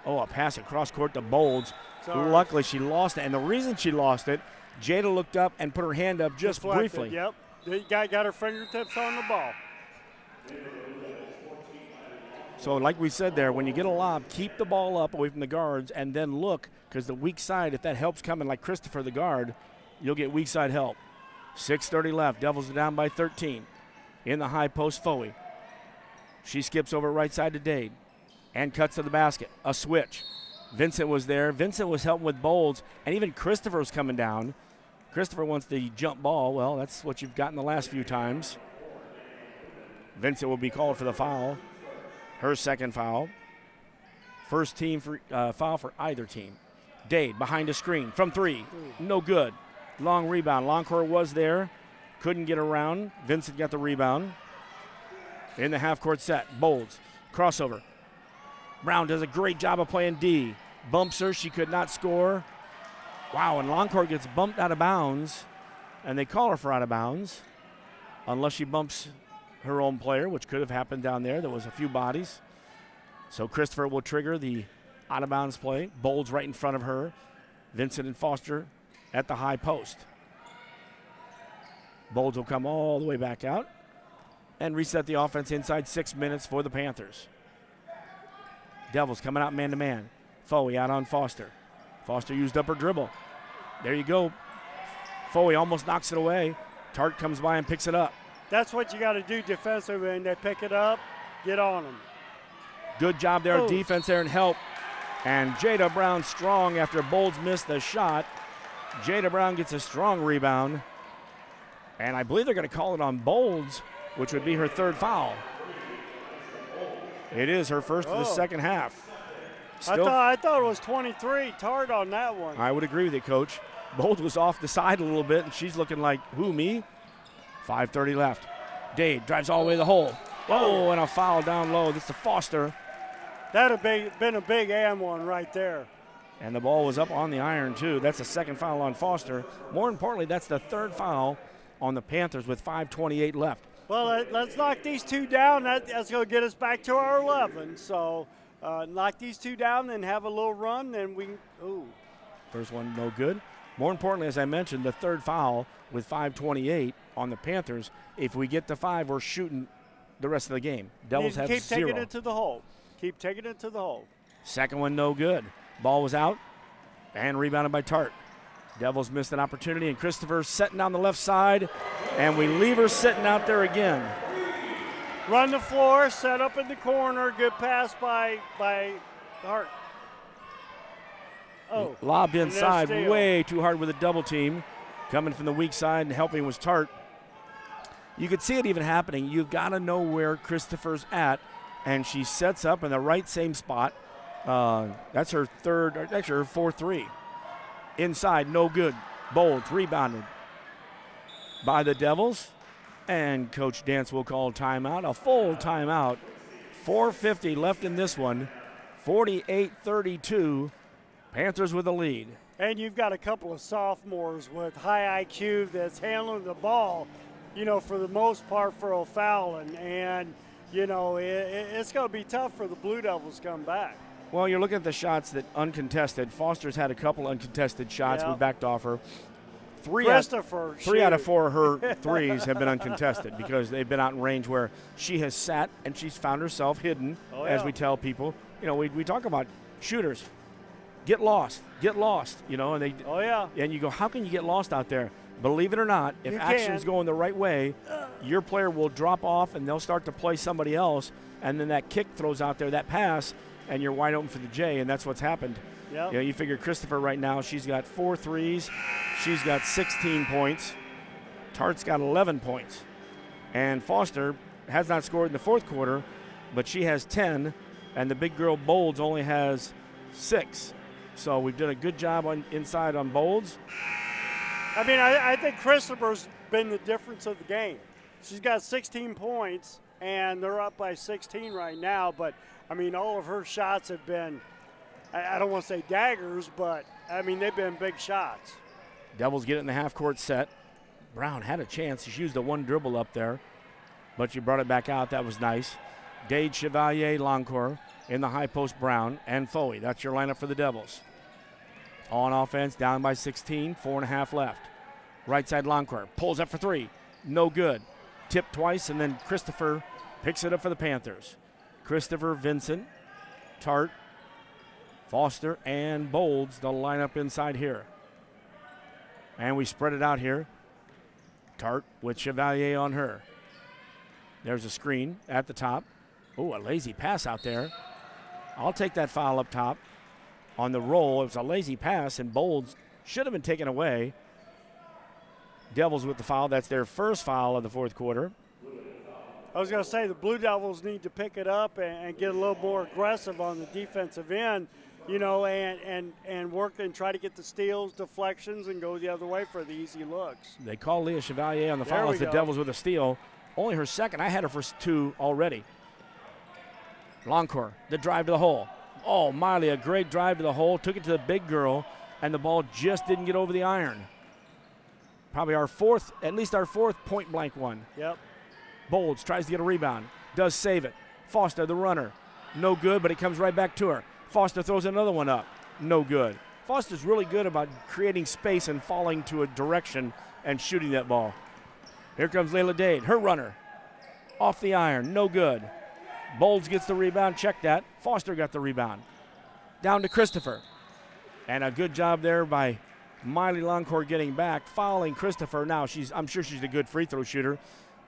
Oh, a pass across court to Bolds. Luckily, she lost it. And the reason she lost it, Jada looked up and put her hand up just briefly.
Yep. The guy got her fingertips on the ball.
So like we said there, when you get a lob, keep the ball up away from the guards and then look, because the weak side, if that help's coming like Christopher, the guard, you'll get weak side help. 6:30 left. Devils are down by 13. In the high post, Foley. She skips over right side to Dade and cuts to the basket. A switch. Vincent was there. Vincent was helping with Bolds, and even Christopher was coming down. Christopher wants the jump ball. Well, that's what you've gotten the last few times. Vincent will be called for the foul. Her second foul. First team for foul for either team. Dade behind a screen from three. No good. Long rebound. Longcore was there. Couldn't get around. Vincent got the rebound. In the half-court set. Bolds. Crossover. Brown does a great job of playing D. Bumps her. She could not score. Wow, and Longcore gets bumped out of bounds. And they call her for out of bounds. Unless she bumps her own player, which could have happened down there. There was a few bodies. So Christopher will trigger the out-of-bounds play. Bolds right in front of her. Vincent and Foster at the high post. Bowles will come all the way back out and reset the offense inside 6 minutes for the Panthers. Devils coming out man-to-man. Foley out on Foster. Foster used up her dribble. There you go. Foley almost knocks it away. Tart comes by and picks it up.
That's what you got to do defensively, and they pick it up, get on them.
Good job there on defense there and help. And Jada Brown strong after Bowles missed the shot. Jada Brown gets a strong rebound. And I believe they're going to call it on Bowles, which would be her third foul. It is her first of the second half.
I thought it was 23 Tart on that one.
I would agree with you, Coach. Bowles was off the side a little bit, and she's looking like, who, me? 5:30 left. Dade drives all the way to the hole. Oh, and a foul down low. This is Foster.
That would have been a big and one right there.
And the ball was up on the iron, too. That's the second foul on Foster. More importantly, that's the third foul on the Panthers with 5:28 left.
Well, let's knock these two down. That's going to get us back to our 11. So knock these two down and have a little run, then we can – ooh.
First one no good. More importantly, as I mentioned, the third foul with 5:28 on the Panthers. If we get to 5, we're shooting the rest of the game. Devils have 0.
Keep taking it to the hole. Keep taking it to the hole.
Second one no good. Ball was out and rebounded by Tart. Devils missed an opportunity, and Christopher setting down the left side, and we leave her sitting out there again.
Run the floor, set up in the corner. Good pass by Hart. Oh,
lobbed inside way too hard with a double team. Coming from the weak side and helping was Tart. You could see it even happening. You've got to know where Christopher's at, and she sets up in the right same spot. That's her third, actually her 4-3. Inside, no good. Bowles rebounded by the Devils, and Coach Dance will call timeout, a full timeout. 4:50 left in this one. 48-32. Panthers with the lead.
And you've got a couple of sophomores with high IQ that's handling the ball, for the most part for O'Fallon. And, it's going to be tough for the Blue Devils to come back.
Well, you're looking at the shots that uncontested. Foster's had a couple uncontested shots.
Yeah.
We backed off her. Three out of 4 of her threes have been uncontested because they've been out in range where she has sat and she's found herself hidden, as we tell people. We talk about shooters. Get lost, and they.
Oh, yeah.
And you go, how can you get lost out there? Believe it or not, if action's going the right way, your player will drop off and they'll start to play somebody else, and then that kick throws out there, that pass, and you're wide open for the J, and that's what's happened.
Yep.
You figure Christopher right now, she's got 4 threes. She's got 16 points. Tart's got 11 points. And Foster has not scored in the fourth quarter, but she has 10, and the big girl Bowles only has 6. So we've done a good job inside on Bowles.
I think Christopher's been the difference of the game. She's got 16 points, and they're up by 16 right now. But, all of her shots have been, I don't want to say daggers, but, they've been big shots.
Devils get it in the half-court set. Brown had a chance. She used the one dribble up there, but she brought it back out. That was nice. Dade, Chevalier, Loncourt in the high post, Brown and Foley. That's your lineup for the Devils. On offense, down by 16, 4.5 left. Right side, Loncourt pulls up for 3. No good. Tipped twice, and then Christopher picks it up for the Panthers. Christopher, Vincent, Tart, Foster, and Bowles, the lineup inside here. And we spread it out here. Tart with Chevalier on her. There's a screen at the top. Oh, a lazy pass out there. I'll take that foul up top. On the roll, it was a lazy pass, and Bowles should have been taken away. Devils with the foul. That's their first foul of the fourth quarter.
I was going to say the Blue Devils need to pick it up and get a little more aggressive on the defensive end, and work and try to get the steals, deflections, and go the other way for the easy looks.
They call Leah Chevalier on the foul as the Devils with a steal. Only her second. I had her for 2 already. Loncourt, the drive to the hole. Oh, Miley, a great drive to the hole. Took it to the big girl, and the ball just didn't get over the iron. Probably at least our fourth point-blank one.
Yep.
Bowles tries to get a rebound. Does save it. Foster, the runner. No good, but it comes right back to her. Foster throws another one up. No good. Foster's really good about creating space and falling to a direction and shooting that ball. Here comes Layla Dade, her runner. Off the iron, no good. Bowles gets the rebound, check that. Foster got the rebound. Down to Christopher. And a good job there by Miley Longcourt getting back, fouling Christopher. Now, I'm sure she's a good free throw shooter,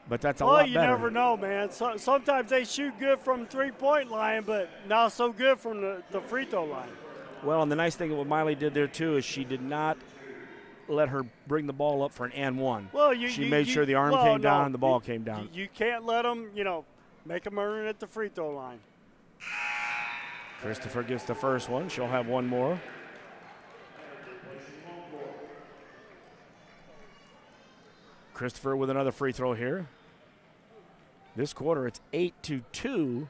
but that's a lot better.
Well, you never know, man. Sometimes they shoot good from the three-point line, but not so good from the free throw line.
Well, and the nice thing what Miley did there, too, is she did not let her bring the ball up for an and one.
Well,
she made sure the arm came down and the ball came down.
You can't let them, make them earn it at the free throw line.
Christopher gets the first one. She'll have one more. Christopher with another free throw here. This quarter, it's 8-2.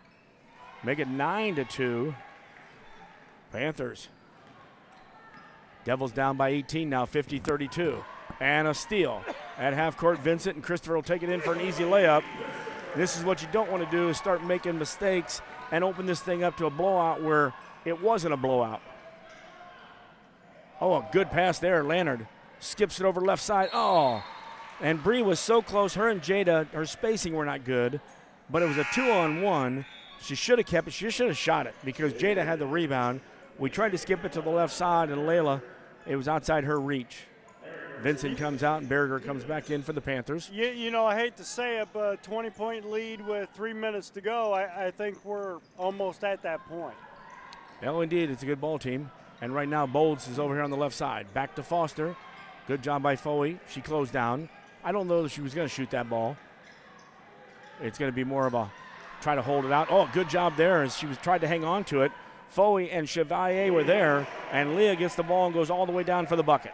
Make it 9-2. Panthers. Devils down by 18 now, 50-32. And a steal. At half court, Vincent and Christopher will take it in for an easy layup. This is what you don't want to do, is start making mistakes and open this thing up to a blowout where it wasn't a blowout. Oh, a good pass there. Leonard skips it over left side. Oh, and Bree was so close. Her and Jada, her spacing were not good, but it was a 2-on-1. She should have kept it. She should have shot it because Jada had the rebound. We tried to skip it to the left side, and Layla, it was outside her reach. Vincent comes out, and Berger comes back in for the Panthers.
I hate to say it, but 20-point lead with 3 minutes to go, I think we're almost at that point.
Well, indeed, it's a good ball team. And right now, Bowles is over here on the left side. Back to Foster. Good job by Foey. She closed down. I don't know that she was going to shoot that ball. It's going to be more of a try to hold it out. Oh, good job there as she was tried to hang on to it. Foey and Chevalier were there, and Leah gets the ball and goes all the way down for the bucket.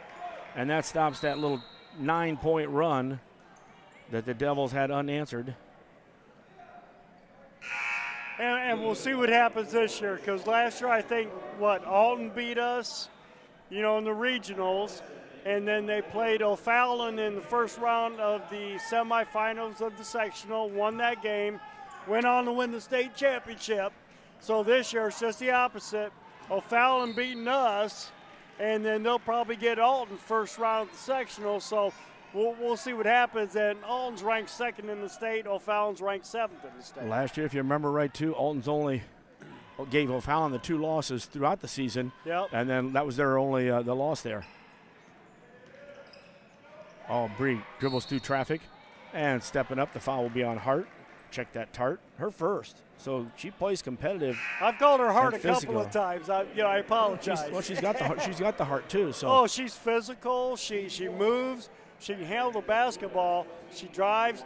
And that stops that little 9-point run that the Devils had unanswered.
And we'll see what happens this year, because last year I think, Alton beat us, in the regionals, and then they played O'Fallon in the first round of the semifinals of the sectional, won that game, went on to win the state championship. So this year it's just the opposite. O'Fallon beating us, and then they'll probably get Alton first round of the sectional. So we'll see what happens. And Alton's ranked second in the state. O'Fallon's ranked seventh in the state.
Last year, if you remember right, too, Alton's only gave O'Fallon the 2 losses throughout the season.
Yep.
And then that was their only the loss there. Oh, Bree dribbles through traffic and stepping up. The foul will be on Hart. Check that, Tart. Her first. So she plays competitive.
I've called her Hart a couple of times. I apologize.
She's got the heart. She's got the heart too. So.
Oh, she's physical. She moves. She can handle the basketball. She drives.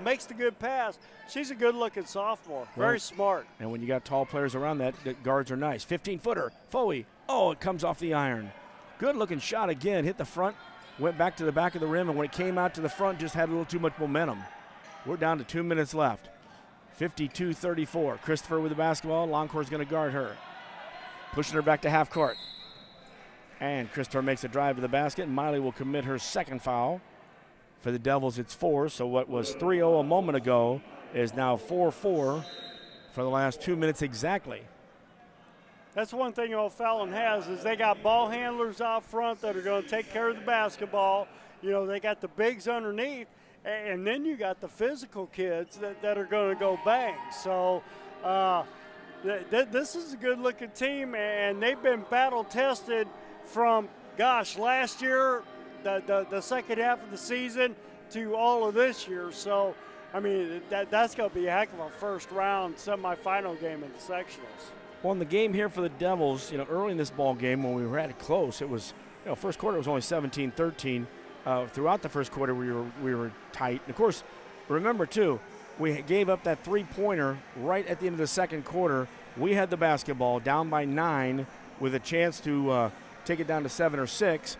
Makes the good pass. She's a good-looking sophomore. Very smart.
And when you got tall players around that guards are nice. 15-footer. Foey. Oh, it comes off the iron. Good-looking shot again. Hit the front. Went back to the back of the rim, and when it came out to the front, just had a little too much momentum. We're down to 2 minutes left. 52-34. Christopher with the basketball. Longcourt's going to guard her. Pushing her back to half court. And Christopher makes a drive to the basket, and Miley will commit her second foul. For the Devils, it's 4. So what was 3-0 a moment ago is now 4-4 for the last 2 minutes exactly.
That's one thing O'Fallon has is they got ball handlers out front that are going to take care of the basketball. They got the bigs underneath. And then you got the physical kids that are going to go bang. So this is a good-looking team, and they've been battle-tested from, last year, the second half of the season to all of this year. So, that's going to be a heck of a first-round semifinal game in the sectionals.
Well, in the game here for the Devils, early in this ball game when we were at it close, it was, first quarter it was only 17-13. Throughout the first quarter, we were tight. And of course, remember, too, we gave up that three-pointer right at the end of the second quarter. We had the basketball down by 9 with a chance to take it down to 7 or 6.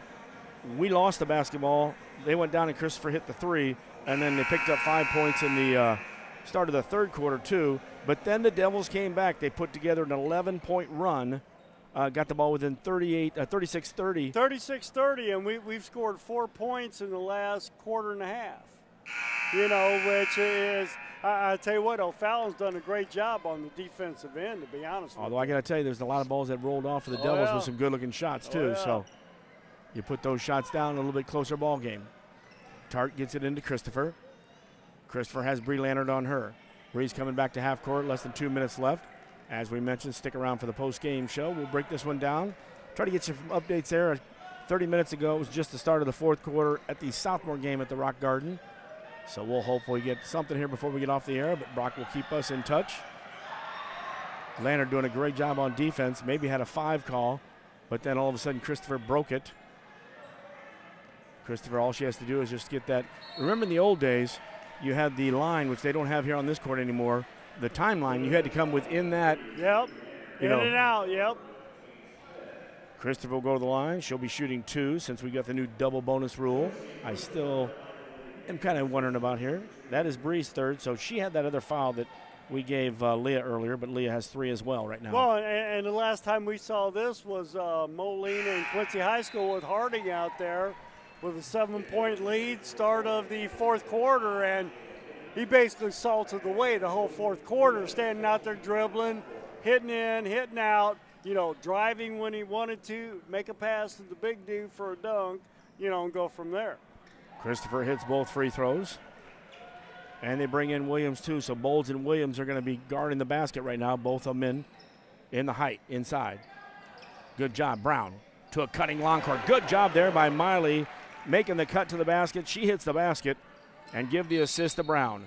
We lost the basketball. They went down and Christopher hit the 3, and then they picked up 5 points in the start of the third quarter, too. But then the Devils came back. They put together an 11-point run. Got the ball within 36-30.
36-30, and we've scored 4 points in the last quarter and a half. Which is, I tell you what, O'Fallon's done a great job on the defensive end, to be honest with you.
Although I got to tell you, there's a lot of balls that rolled off for the Devils with some good-looking shots, too. So you put those shots down, a little bit closer ball game. Tart gets it into Christopher. Christopher has Bree Lannert on her. Bree's coming back to half court, less than 2 minutes left. As we mentioned, stick around for the post-game show. We'll break this one down. Try to get you some updates there. 30 minutes ago, it was just the start of the fourth quarter at the sophomore game at the Rock Garden. So we'll hopefully get something here before we get off the air, but Brock will keep us in touch. Lannert doing a great job on defense. Maybe had a 5 call, but then all of a sudden Christopher broke it. Christopher, all she has to do is just get that. Remember in the old days, you had the line, which they don't have here on this court anymore, the timeline. You had to come within that.
Yep. In and out, yep.
Christopher will go to the line. She'll be shooting 2 since we got the new double bonus rule. I still am kind of wondering about here. That is Bree's third, so she had that other foul that we gave Leah earlier, but Leah has 3 as well right now.
Well, and the last time we saw this was Moline and Quincy High School with Harding out there with a 7-point lead, start of the fourth quarter, and he basically salted the way the whole fourth quarter, standing out there dribbling, hitting in, hitting out, driving when he wanted to, make a pass to the big dude for a dunk, and go from there.
Christopher hits both free throws. And they bring in Williams, too. So Bowles and Williams are going to be guarding the basket right now, both of them in the height, inside. Good job, Brown, to a cutting long court. Good job there by Miley, making the cut to the basket. She hits the basket and give the assist to Brown.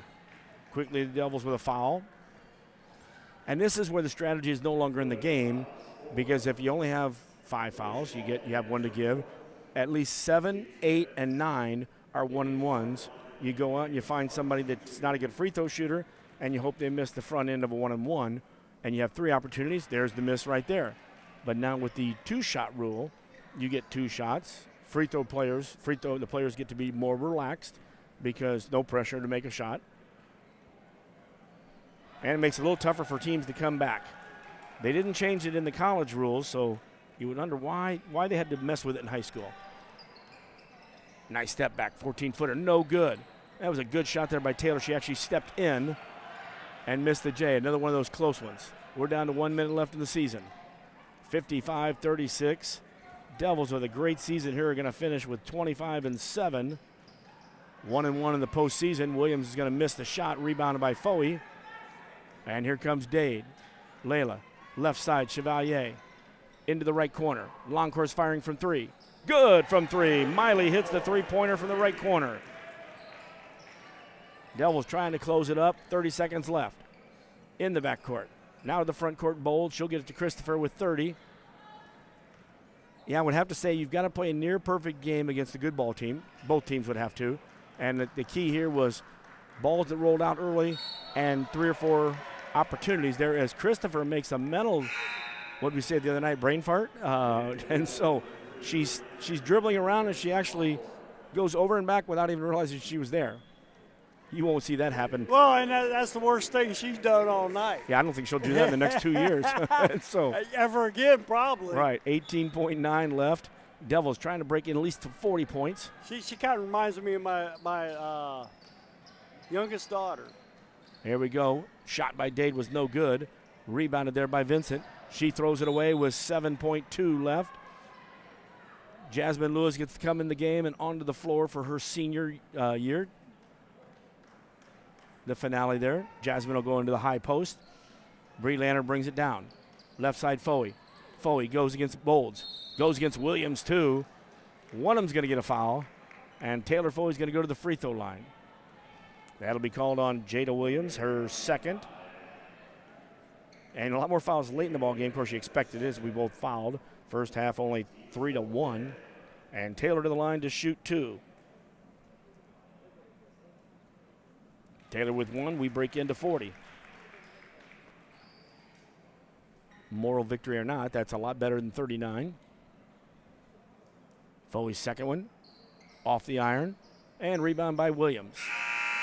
Quickly, the Devils with a foul. And this is where the strategy is no longer in the game, because if you only have 5 fouls, you have 1 to give. At least 7, 8, and 9 are 1-and-1s. You go out and you find somebody that's not a good free throw shooter, and you hope they miss the front end of a 1-and-1, and you have 3 opportunities. There's the miss right there. But now with the 2-shot rule, you get 2 shots. The players get to be more relaxed because no pressure to make a shot. And it makes it a little tougher for teams to come back. They didn't change it in the college rules, so you would wonder why they had to mess with it in high school. Nice step back, 14-footer, no good. That was a good shot there by Taylor. She actually stepped in and missed the J. Another one of those close ones. We're down to 1 minute left in the season. 55-36. Devils with a great season here are going to finish with 25-7. 1-1 in the postseason. Williams is going to miss the shot, rebounded by Foey. And here comes Dade. Layla, left side, Chevalier. Into the right corner. Long course firing from 3. Good from 3. Miley hits the 3-pointer from the right corner. Devils trying to close it up. 30 seconds left. In the backcourt. Now to the front court, Bold. She'll get it to Christopher with 30. Yeah, I would have to say you've got to play a near-perfect game against a good ball team. Both teams would have to. And the key here was balls that rolled out early and 3 or 4 opportunities there as Christopher makes a mental, what did we say the other night, brain fart? And so she's dribbling around and she actually goes over and back without even realizing she was there. You won't see that happen.
Well, and that's the worst thing she's done all night.
Yeah, I don't think she'll do that in the next 2 years. So
ever again, probably.
Right, 18.9 left. Devils trying to break in at least to 40 points.
She kind of reminds me of my youngest daughter.
Here we go. Shot by Dade was no good. Rebounded there by Vincent. She throws it away with 7.2 left. Jasmine Lewis gets to come in the game and onto the floor for her senior year. The finale there. Jasmine will go into the high post. Bree Lannert brings it down. Left side, Foey. Foey goes against Bolds. Goes against Williams, too. One of them's going to get a foul. And Taylor Foey's going to go to the free throw line. That'll be called on Jada Williams, her second. And a lot more fouls late in the ball game. Of course, you expected it as we both fouled. First half only 3-1. And Taylor to the line to shoot 2. Taylor with 1, we break into 40. Moral victory or not, that's a lot better than 39. Foley's second one, off the iron, and rebound by Williams.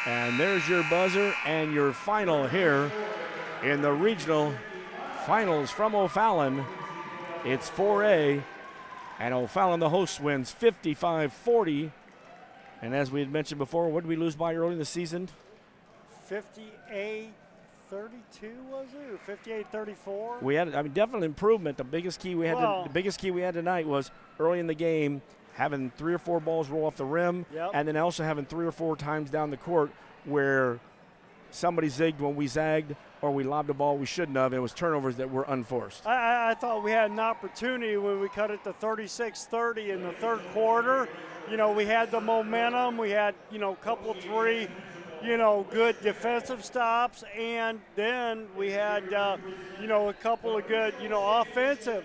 And there's your buzzer and your final here in the regional finals from O'Fallon. It's 4A, and O'Fallon, the host, wins 55-40. And as we had mentioned before, what did we lose by early in the season?
58-32 was it, or 58-34?
We had, definite improvement. The biggest key we had tonight was early in the game having 3 or 4 balls roll off the rim,
yep,
and then also having 3 or 4 times down the court where somebody zigged when we zagged, or we lobbed a ball we shouldn't have. It was turnovers that were unforced.
I thought we had an opportunity when we cut it to 36-30 in the third quarter. You know, we had the momentum. We had, you know, a couple of three, you know, good defensive stops. And then we had, you know, a couple of good, you know, offensive,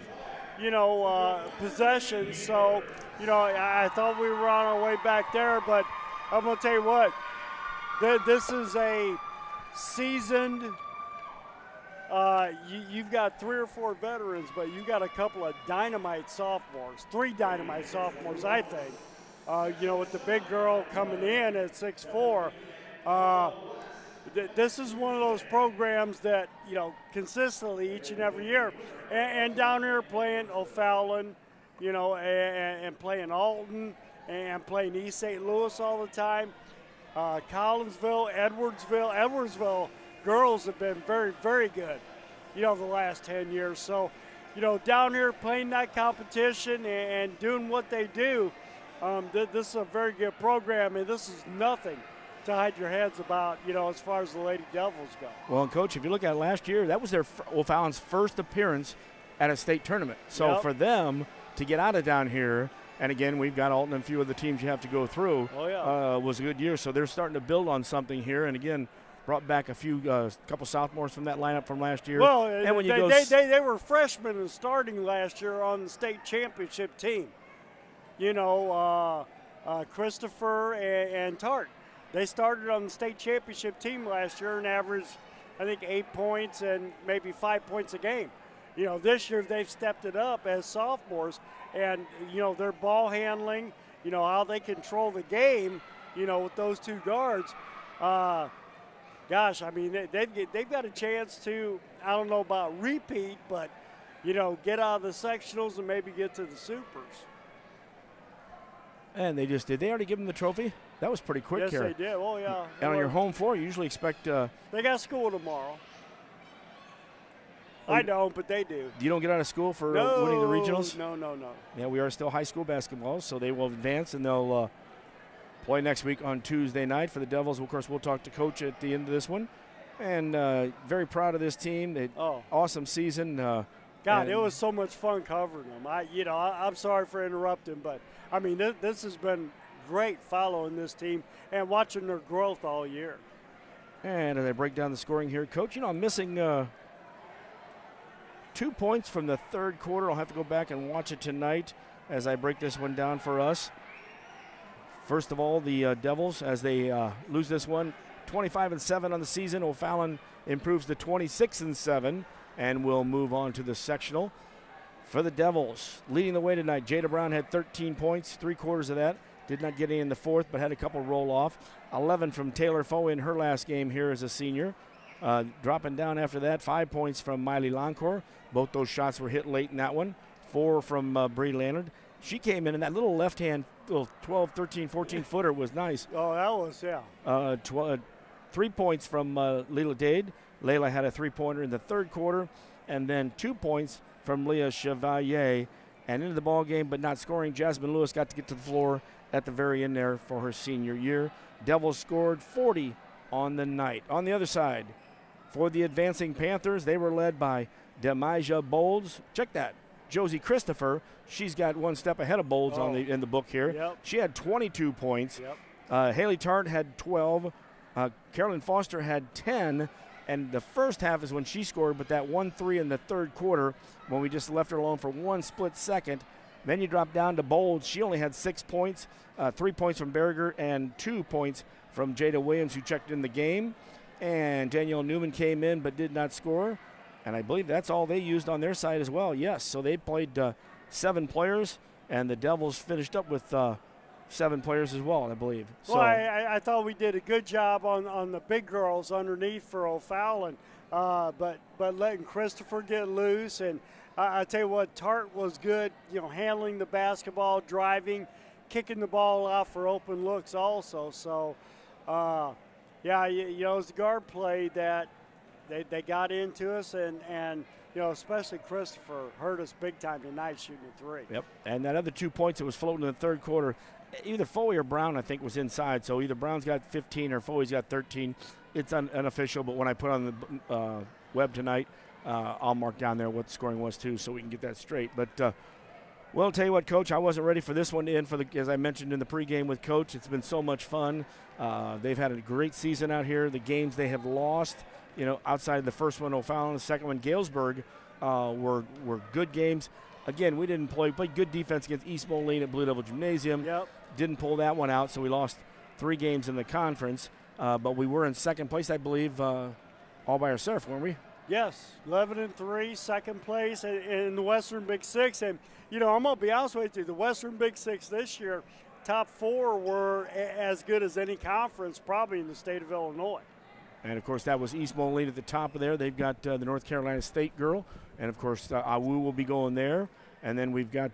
you know, possessions. So, you know, I thought we were on our way back there. But I'm going to tell you what, this is a seasoned you've got 3 or 4 veterans, but you got a couple of dynamite sophomores, 3 dynamite sophomores, I think. You know, with the big girl coming in at 6'4", this is one of those programs that, you know, consistently each and every year. And down here playing O'Fallon, you know, and playing Alton, and playing East St. Louis all the time. Collinsville, Edwardsville girls have been very, very good, you know, the last 10 years. So, you know, down here playing that competition and doing what they do, this is a very good program, and this is nothing to hide your heads about, you know, as far as the Lady Devils go.
Well, and Coach, if you look at last year, that was their O'Fallon's first appearance at a state tournament. So for them to get out of down here, and again, we've got Alton and a few of the teams you have to go through, was a good year. So they're starting to build on something here. And again, brought back a few, couple sophomores from that lineup from last year.
Well,
and when
they were freshmen and starting last year on the state championship team. You know, Christopher and Tart. They started on the state championship team last year and averaged, I think, 8 points and maybe 5 points a game. You know, this year they've stepped it up as sophomores, and, you know, their ball handling, you know, how they control the game, you know, with those 2 guards. Gosh, I mean, they've got a chance to, I don't know about repeat, but, you know, get out of the sectionals and maybe get to the supers.
And they just did. They already give them the trophy? That was pretty quick here.
Yes, they did. Oh, yeah.
And on your home floor, you usually expect
they got school tomorrow. I don't, but they do.
You don't get out of school for winning the regionals?
No.
Yeah, we are still high school basketball, so they will advance, and they'll play next week on Tuesday night for the Devils. Of course, we'll talk to Coach at the end of this one. And very proud of this team. Awesome season.
God, it was so much fun covering them. I'm sorry for interrupting, but, I mean, this has been great following this team and watching their growth all year.
And as I break down the scoring here, Coach, you know, I'm missing 2 points from the third quarter. I'll have to go back and watch it tonight as I break this one down for us. First of all, the Devils, as they lose this one, 25-7 on the season. O'Fallon improves to 26-7 and will move on to the sectional. For the Devils, leading the way tonight, Jada Brown had 13 points, 3/4 of that. Did not get any in the fourth, but had a couple roll off. 11 from Taylor Foe in her last game here as a senior. Dropping down after that, 5 points from Miley Loncourt. Both those shots were hit late in that one. 4 from Bree Leonard. She came in, and that little left-hand, little 12, 13, 14-footer was nice.
Oh, that was, yeah.
3 points from Leila Dade. Layla had a 3-pointer in the third quarter, and then 2 points from Leah Chevalier. And into the ball game, but not scoring, Jasmine Lewis got to get to the floor at the very end there for her senior year. Devils scored 40 on the night. On the other side, for the advancing Panthers, they were led by Demijah Bolds. Check that. Josie Christopher, she's got one step ahead of Bolds in the book here.
Yep.
She had 22 points.
Yep.
Haley Tart had 12. Carolyn Foster had 10. And the first half is when she scored, but that 1-3 in the third quarter when we just left her alone for one split second. Then you drop down to Bolds. She only had 6 points, 3 points from Berger and 2 points from Jada Williams, who checked in the game. And Danielle Newman came in but did not score. And I believe that's all they used on their side as well. Yes, so they played 7 players, and the Devils finished up with 7 players as well, I believe.
Well, so I thought we did a good job on the big girls underneath for O'Fallon, but letting Christopher get loose. And I tell you what, Tart was good, you know, handling the basketball, driving, kicking the ball out for open looks also. So, yeah, you know, it was the guard play that they got into us, and especially Christopher hurt us big time tonight shooting a three.
Yep, and that other 2 points that was floating in the third quarter, either Foley or Brown, I think, was inside. So either Brown's got 15 or Foley's got 13. It's unofficial, but when I put on the web tonight, I'll mark down there what the scoring was too, so we can get that straight. But well, I'll tell you what, Coach, I wasn't ready for this one to end. As I mentioned in the pregame with Coach, it's been so much fun. They've had a great season out here. The games they have lost, outside the first one, O'Fallon, the second one, Galesburg, were good games. Again, we didn't play good defense against East Moline at Blue Devil Gymnasium.
Yep.
Didn't pull that one out, so we lost 3 games in the conference. But we were in second place, I believe, all by ourselves, weren't we?
Yes, 11-3, second place in the Western Big Six. And, I'm going to be honest with you, the Western Big Six this year, top 4 were as good as any conference probably in the state of Illinois.
And, of course, that was East Moline at the top of there. They've got the North Carolina State girl. And, of course, AWU will be going there. And then we've got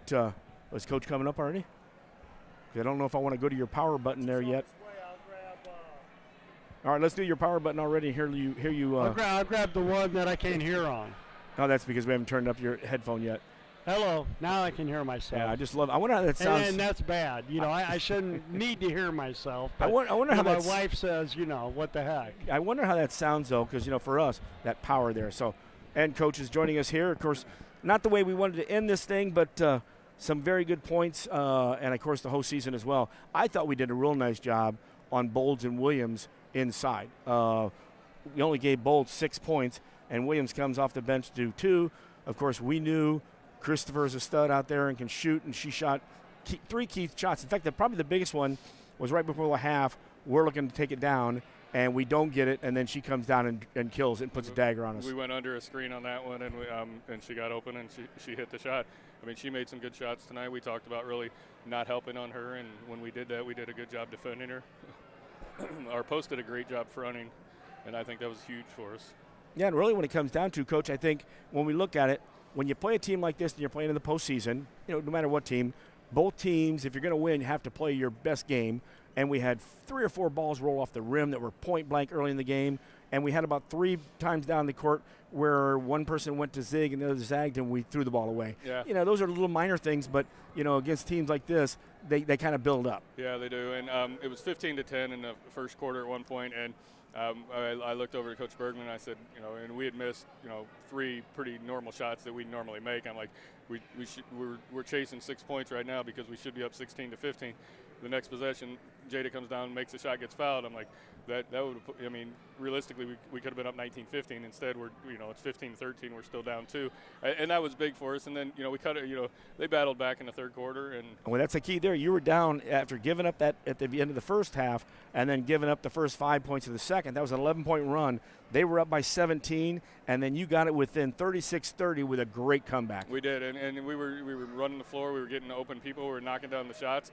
is Coach coming up already? I don't know if I want to go to your power button there yet. All right, let's do your power button already. Hear you.
I'll grab the one that I can't hear on.
No, that's because we haven't turned up your headphone yet.
Hello. Now I can hear myself.
Yeah, I wonder how that sounds.
And that's bad. I shouldn't need to hear myself.
I wonder how
my wife says, what the heck.
I wonder how that sounds, though, because, for us, that power there. So, and Coach is joining us here. Of course, not the way we wanted to end this thing, but some very good points, and, of course, the whole season as well. I thought we did a real nice job on Bolds and Williams inside. We only gave Bolds 6 points, and Williams comes off the bench to do 2. Of course, we knew Christopher's a stud out there and can shoot, and she shot 3 key shots. In fact, probably the biggest one was right before the half. We're looking to take it down, and we don't get it, and then she comes down and kills it and puts a dagger on us.
We went under a screen on that one, and she got open, and she hit the shot. I mean, she made some good shots tonight. We talked about really not helping on her, and when we did that, we did a good job defending her. Our post did a great job fronting, and I think that was huge for us.
Yeah, and really when it comes down to, Coach, I think when we look at it, when you play a team like this and you're playing in the postseason, no matter what team, both teams, if you're going to win, you have to play your best game. And we had 3 or 4 balls roll off the rim that were point blank early in the game, and we had about 3 times down the court where one person went to zig and the other zagged, and we threw the ball away.
Yeah.
Those are little minor things, but, against teams like this, they kind of build up.
Yeah, they do. And it was 15-10 in the first quarter at one point, and I looked over to Coach Bergman and I said, and we had missed, 3 pretty normal shots that we normally make. I'm like, we're chasing 6 points right now because we should be up 16-15. The next possession, Jada comes down, makes a shot, gets fouled. I'm like, that would. I mean, realistically, we could have been up 19-15. Instead, it's 15-13. We're still down 2, and that was big for us. And then we cut it. They battled back in the third quarter, and
well, that's the key there. You were down after giving up that at the end of the first half, and then giving up the first 5 points of the second. That was an 11-point run. They were up by 17, and then you got it within 36-30 with a great comeback.
We did, and we were running the floor. We were getting open people. We were knocking down the shots,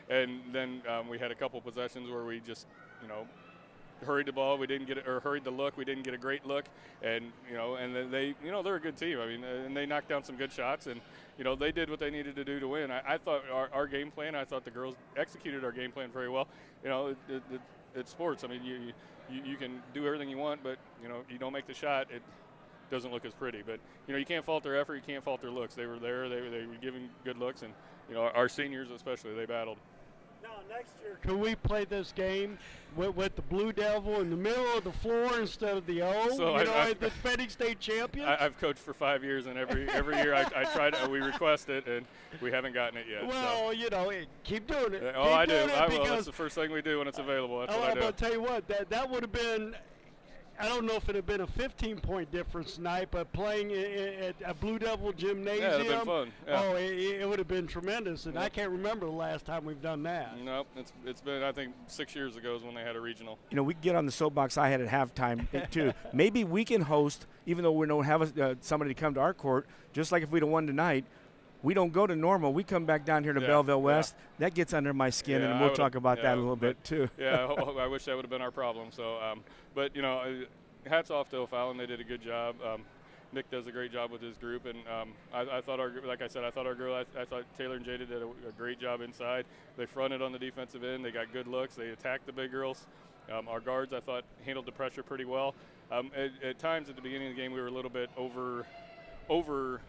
and then we had a couple possessions where we just hurried the ball. We didn't get it, or hurried the look. We didn't get a great look, and and then they they're a good team. I mean, and they knocked down some good shots, and they did what they needed to do to win. I thought our game plan. I thought the girls executed our game plan very well. It's sports. I mean, you can do everything you want, but you don't make the shot, it doesn't look as pretty. But you can't fault their effort. You can't fault their looks. They were there. They were giving good looks, and our seniors especially, they battled.
Now, next year, could we play this game with the Blue Devil in the middle of the floor instead of the O?
So
the defending state champions?
I've coached for 5 years, and every year I try to. We request it, and we haven't gotten it yet.
Well, keep doing it.
Oh, I do. I will. That's the first thing we do when it's available. That's what I do.
I'm going to tell you what, that would have been. I don't know if it had been a 15-point difference tonight, but playing at a Blue Devil Gymnasium.
Yeah, it would have been fun. Yeah.
Oh, it would have been tremendous, and I can't remember the last time we've done that.
No, it's been, I think, 6 years ago is when they had a regional.
We get on the soapbox I had at halftime, too. Maybe we can host, even though we don't have somebody to come to our court, just like if we'd have won tonight, we don't go to Normal. We come back down here to Belleville West. Yeah. That gets under my skin, and we'll talk about that a little bit, too.
Yeah, I wish that would have been our problem. So, but, hats off to O'Fallon. They did a good job. Nick does a great job with his group, and I thought I thought Taylor and Jada did a great job inside. They fronted on the defensive end. They got good looks. They attacked the big girls. Our guards, I thought, handled the pressure pretty well. At times at the beginning of the game, we were a little bit over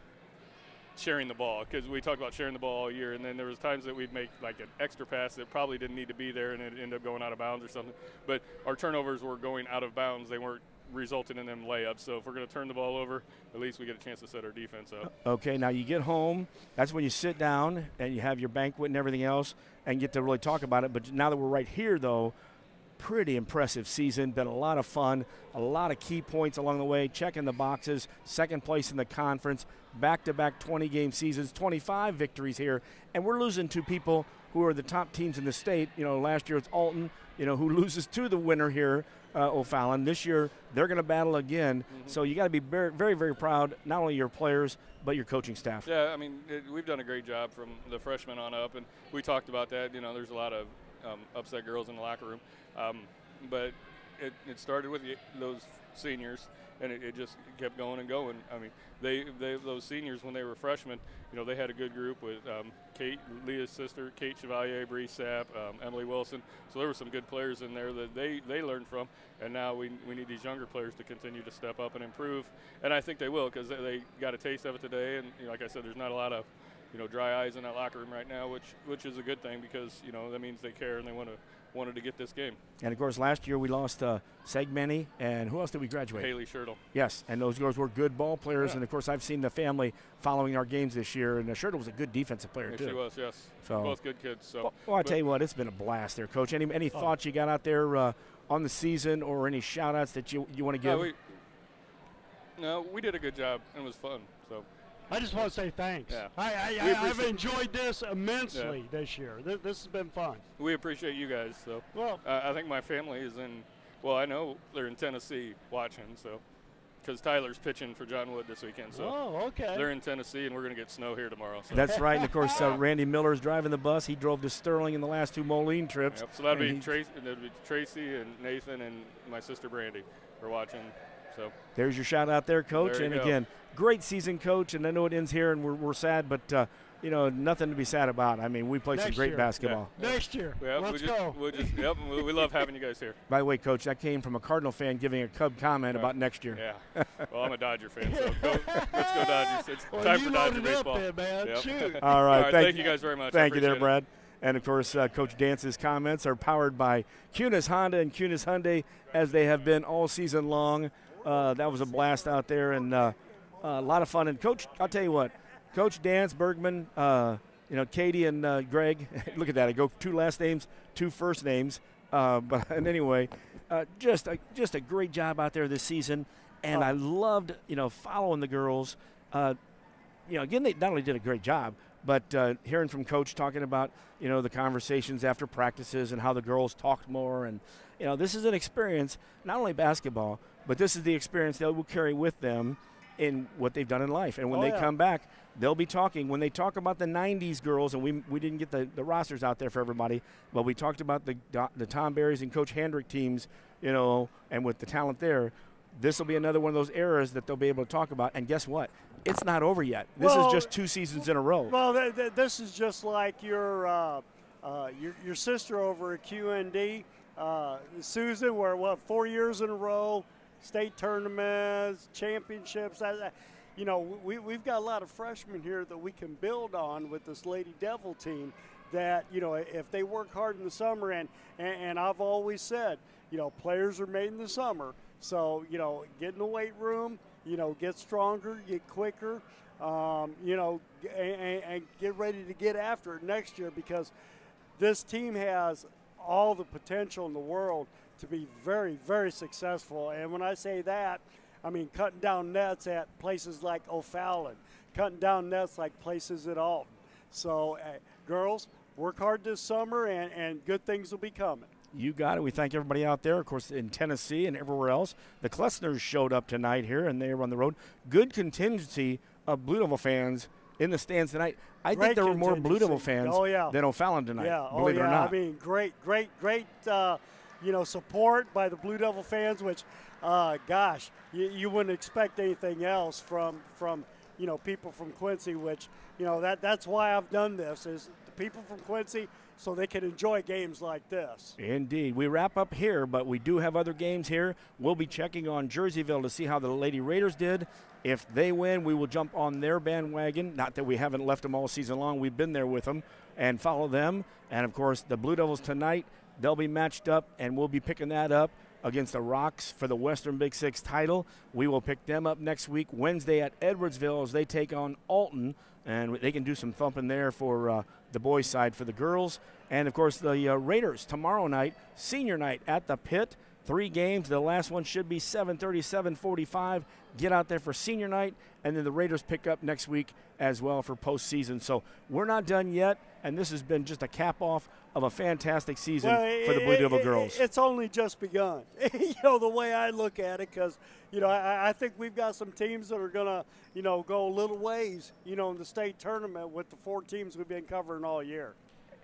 sharing the ball, because we talked about sharing the ball all year, and then there was times that we'd make like an extra pass that probably didn't need to be there, and it ended up going out of bounds or something. But our turnovers were going out of bounds; they weren't resulting in them layups. So if we're going to turn the ball over, at least we get a chance to set our defense up.
Okay, now you get home. That's when you sit down and you have your banquet and everything else, and get to really talk about it. But now that we're right here, though, pretty impressive season. Been a lot of fun, a lot of key points along the way, checking the boxes, second place in the conference, back-to-back 20-game seasons, 25 victories here, and we're losing to people who are the top teams in the state. You know, last year it's Alton, you know, who loses to the winner here, O'Fallon. This year they're going to battle again. So you got to be very, very, very proud, not only your players, but your coaching staff.
Yeah, I mean, we've done a great job from the freshmen on up, and we talked about that. You know, there's a lot of upset girls in the locker room. But it started with those seniors, and it just kept going and going. I mean, they those seniors, when they were freshmen, you know, they had a good group with Kate, Leah's sister, Kate Chevalier, Bree Sapp, Emily Wilson. So there were some good players in there that they learned from, and now we need these younger players to continue to step up and improve. And I think they will, because they got a taste of it today. And you know, like I said, there's not a lot of dry eyes in that locker room right now, which is a good thing, because that means they care and they wanted to get this game.
And of course, last year we lost Segmany, and who else did we graduate?
Haley Schertle.
Yes, and those girls were good ball players. Yeah. And of course, I've seen the family following our games this year, and Schertle was a good defensive player too.
She was, yes.
So
both good kids. So.
Well, I tell you what, it's been a blast there, Coach. Any thoughts you got out there on the season, or any shout-outs that you want to give?
No, we did a good job, and it was fun. So.
I just want to say thanks.
Yeah.
I've enjoyed this immensely this year. This has been fun.
We appreciate you guys. So,
well,
I think my family is in. Well, I know they're in Tennessee watching. So, because Tyler's pitching for John Wood this weekend. So,
okay.
They're in Tennessee, and we're going to get snow here tomorrow. So.
That's right. And of course, Randy Miller's driving the bus. He drove to Sterling in the last two Moline trips.
Yep. So that'd be Tracy and Nathan and my sister Brandy are watching. So
there's your shout out there, Coach.
There
and
you
again, great season, Coach. And I know it ends here, and we're sad, but nothing to be sad about. I mean, we played some great basketball.
Yeah. Next year, let's go.
We love having you guys here.
By the way, Coach, that came from a Cardinal fan giving a Cub comment about next year.
Yeah. Well, I'm a Dodger fan, so let's go Dodgers. It's time for Dodger baseball.
Up there, man.
Yep.
Shoot.
All right.
Thank you guys very much.
Thank you there, Brad. And, of course, Coach Dance's comments are powered by Kunis Honda and Kunis Hyundai, as they have been all season long. That was a blast out there, and a lot of fun. And, Coach, I'll tell you what, Coach Dance, Bergman, Katie and Greg, look at that. I go 2 last names, 2 first names. And anyway, just a great job out there this season. And I loved, following the girls. Again, they not only did a great job, but hearing from Coach talking about, the conversations after practices and how the girls talked more. And, this is an experience, not only basketball, but this is the experience they will carry with them in what they've done in life. And when they come back, they'll be talking. When they talk about the 90s girls, and we didn't get the rosters out there for everybody, but we talked about the Tom Berries and Coach Hendrick teams, and with the talent there, this will be another one of those eras that they'll be able to talk about. And guess what? It's not over yet. This is just 2 seasons in a row.
Well, this is just like your sister over at QND, Susan, where 4 years in a row, state tournaments, championships. We've got a lot of freshmen here that we can build on with this Lady Devil team. That if they work hard in the summer, and I've always said, players are made in the summer. So get in the weight room, get stronger, get quicker, and get ready to get after it next year, because this team has all the potential in the world to be very, very successful. And when I say that, I mean cutting down nets at places like O'Fallon, cutting down nets like places at Alton. So, girls, work hard this summer, and good things will be coming.
You got it. We thank everybody out there, of course, in Tennessee and everywhere else. The Klesners showed up tonight here, and they were on the road. Good contingency of Blue Devil fans in the stands tonight. I think there were more Blue Devil fans than O'Fallon tonight, believe it or not.
I mean, great support by the Blue Devil fans, which, you wouldn't expect anything else from people from Quincy, which, that's why I've done this, is people from Quincy, so they can enjoy games like this.
Indeed. We wrap up here, but we do have other games here. We'll be checking on Jerseyville to see how the Lady Raiders did. If they win, we will jump on their bandwagon. Not that we haven't left them all season long. We've been there with them and follow them. And, of course, the Blue Devils tonight, they'll be matched up, and we'll be picking that up against the Rocks for the Western Big Six title. We will pick them up next week, Wednesday at Edwardsville, as they take on Alton. And they can do some thumping there for the boys' side for the girls. And, of course, the Raiders tomorrow night, senior night at the Pit. 3 games. The last one should be 7:30, 7:45. Get out there for senior night. And then the Raiders pick up next week as well for postseason. So we're not done yet. And this has been just a cap-off of a fantastic season for the Blue Devil girls.
It's only just begun, the way I look at it, because, I think we've got some teams that are going to, go a little ways, in the state tournament with the 4 teams we've been covering all year.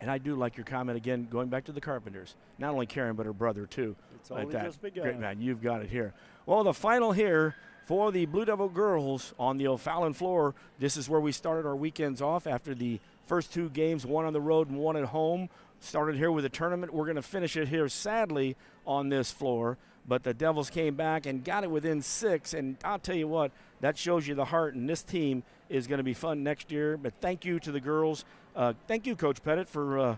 And I do like your comment, again, going back to the Carpenters. Not only Karen, but her brother, too.
It's only just begun.
Great, man. You've got it here. Well, the final here for the Blue Devil girls on the O'Fallon floor. This is where we started our weekends off after the first 2 games, 1 on the road and 1 at home. Started here with a tournament. We're going to finish it here, sadly, on this floor. But the Devils came back and got it within 6. And I'll tell you what, that shows you the heart. And this team is going to be fun next year. But thank you to the girls. Thank you, Coach Pettit, for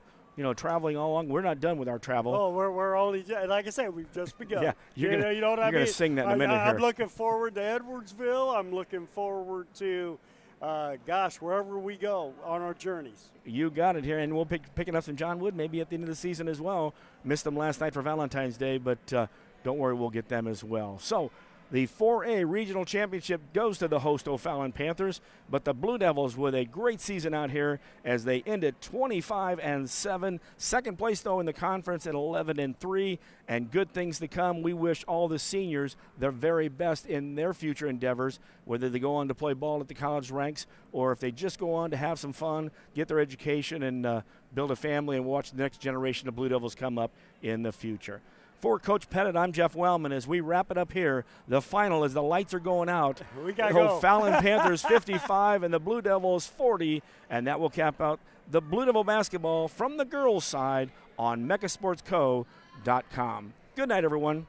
traveling all along. We're not done with our travel.
Oh, we're only, like I said, we've just begun.
Yeah, you're going to sing that in a minute here.
I'm looking forward to Edwardsville. I'm looking forward to, wherever we go on our journeys.
You got it here, and we'll picking up some John Wood maybe at the end of the season as well. Missed them last night for Valentine's Day, but don't worry, we'll get them as well. So the 4A Regional Championship goes to the host O'Fallon Panthers, but the Blue Devils with a great season out here as they ended 25-7. Second place, though, in the conference at 11-3, and good things to come. We wish all the seniors their very best in their future endeavors, whether they go on to play ball at the college ranks or if they just go on to have some fun, get their education, and build a family and watch the next generation of Blue Devils come up in the future. For Coach Pettit, I'm Jeff Wellman. As we wrap it up here, the final as the lights are going out.
We got to go.
O'Fallon Panthers 55 and the Blue Devils 40, and that will cap out the Blue Devil basketball from the girls' side on megasportsco.com. Good night, everyone.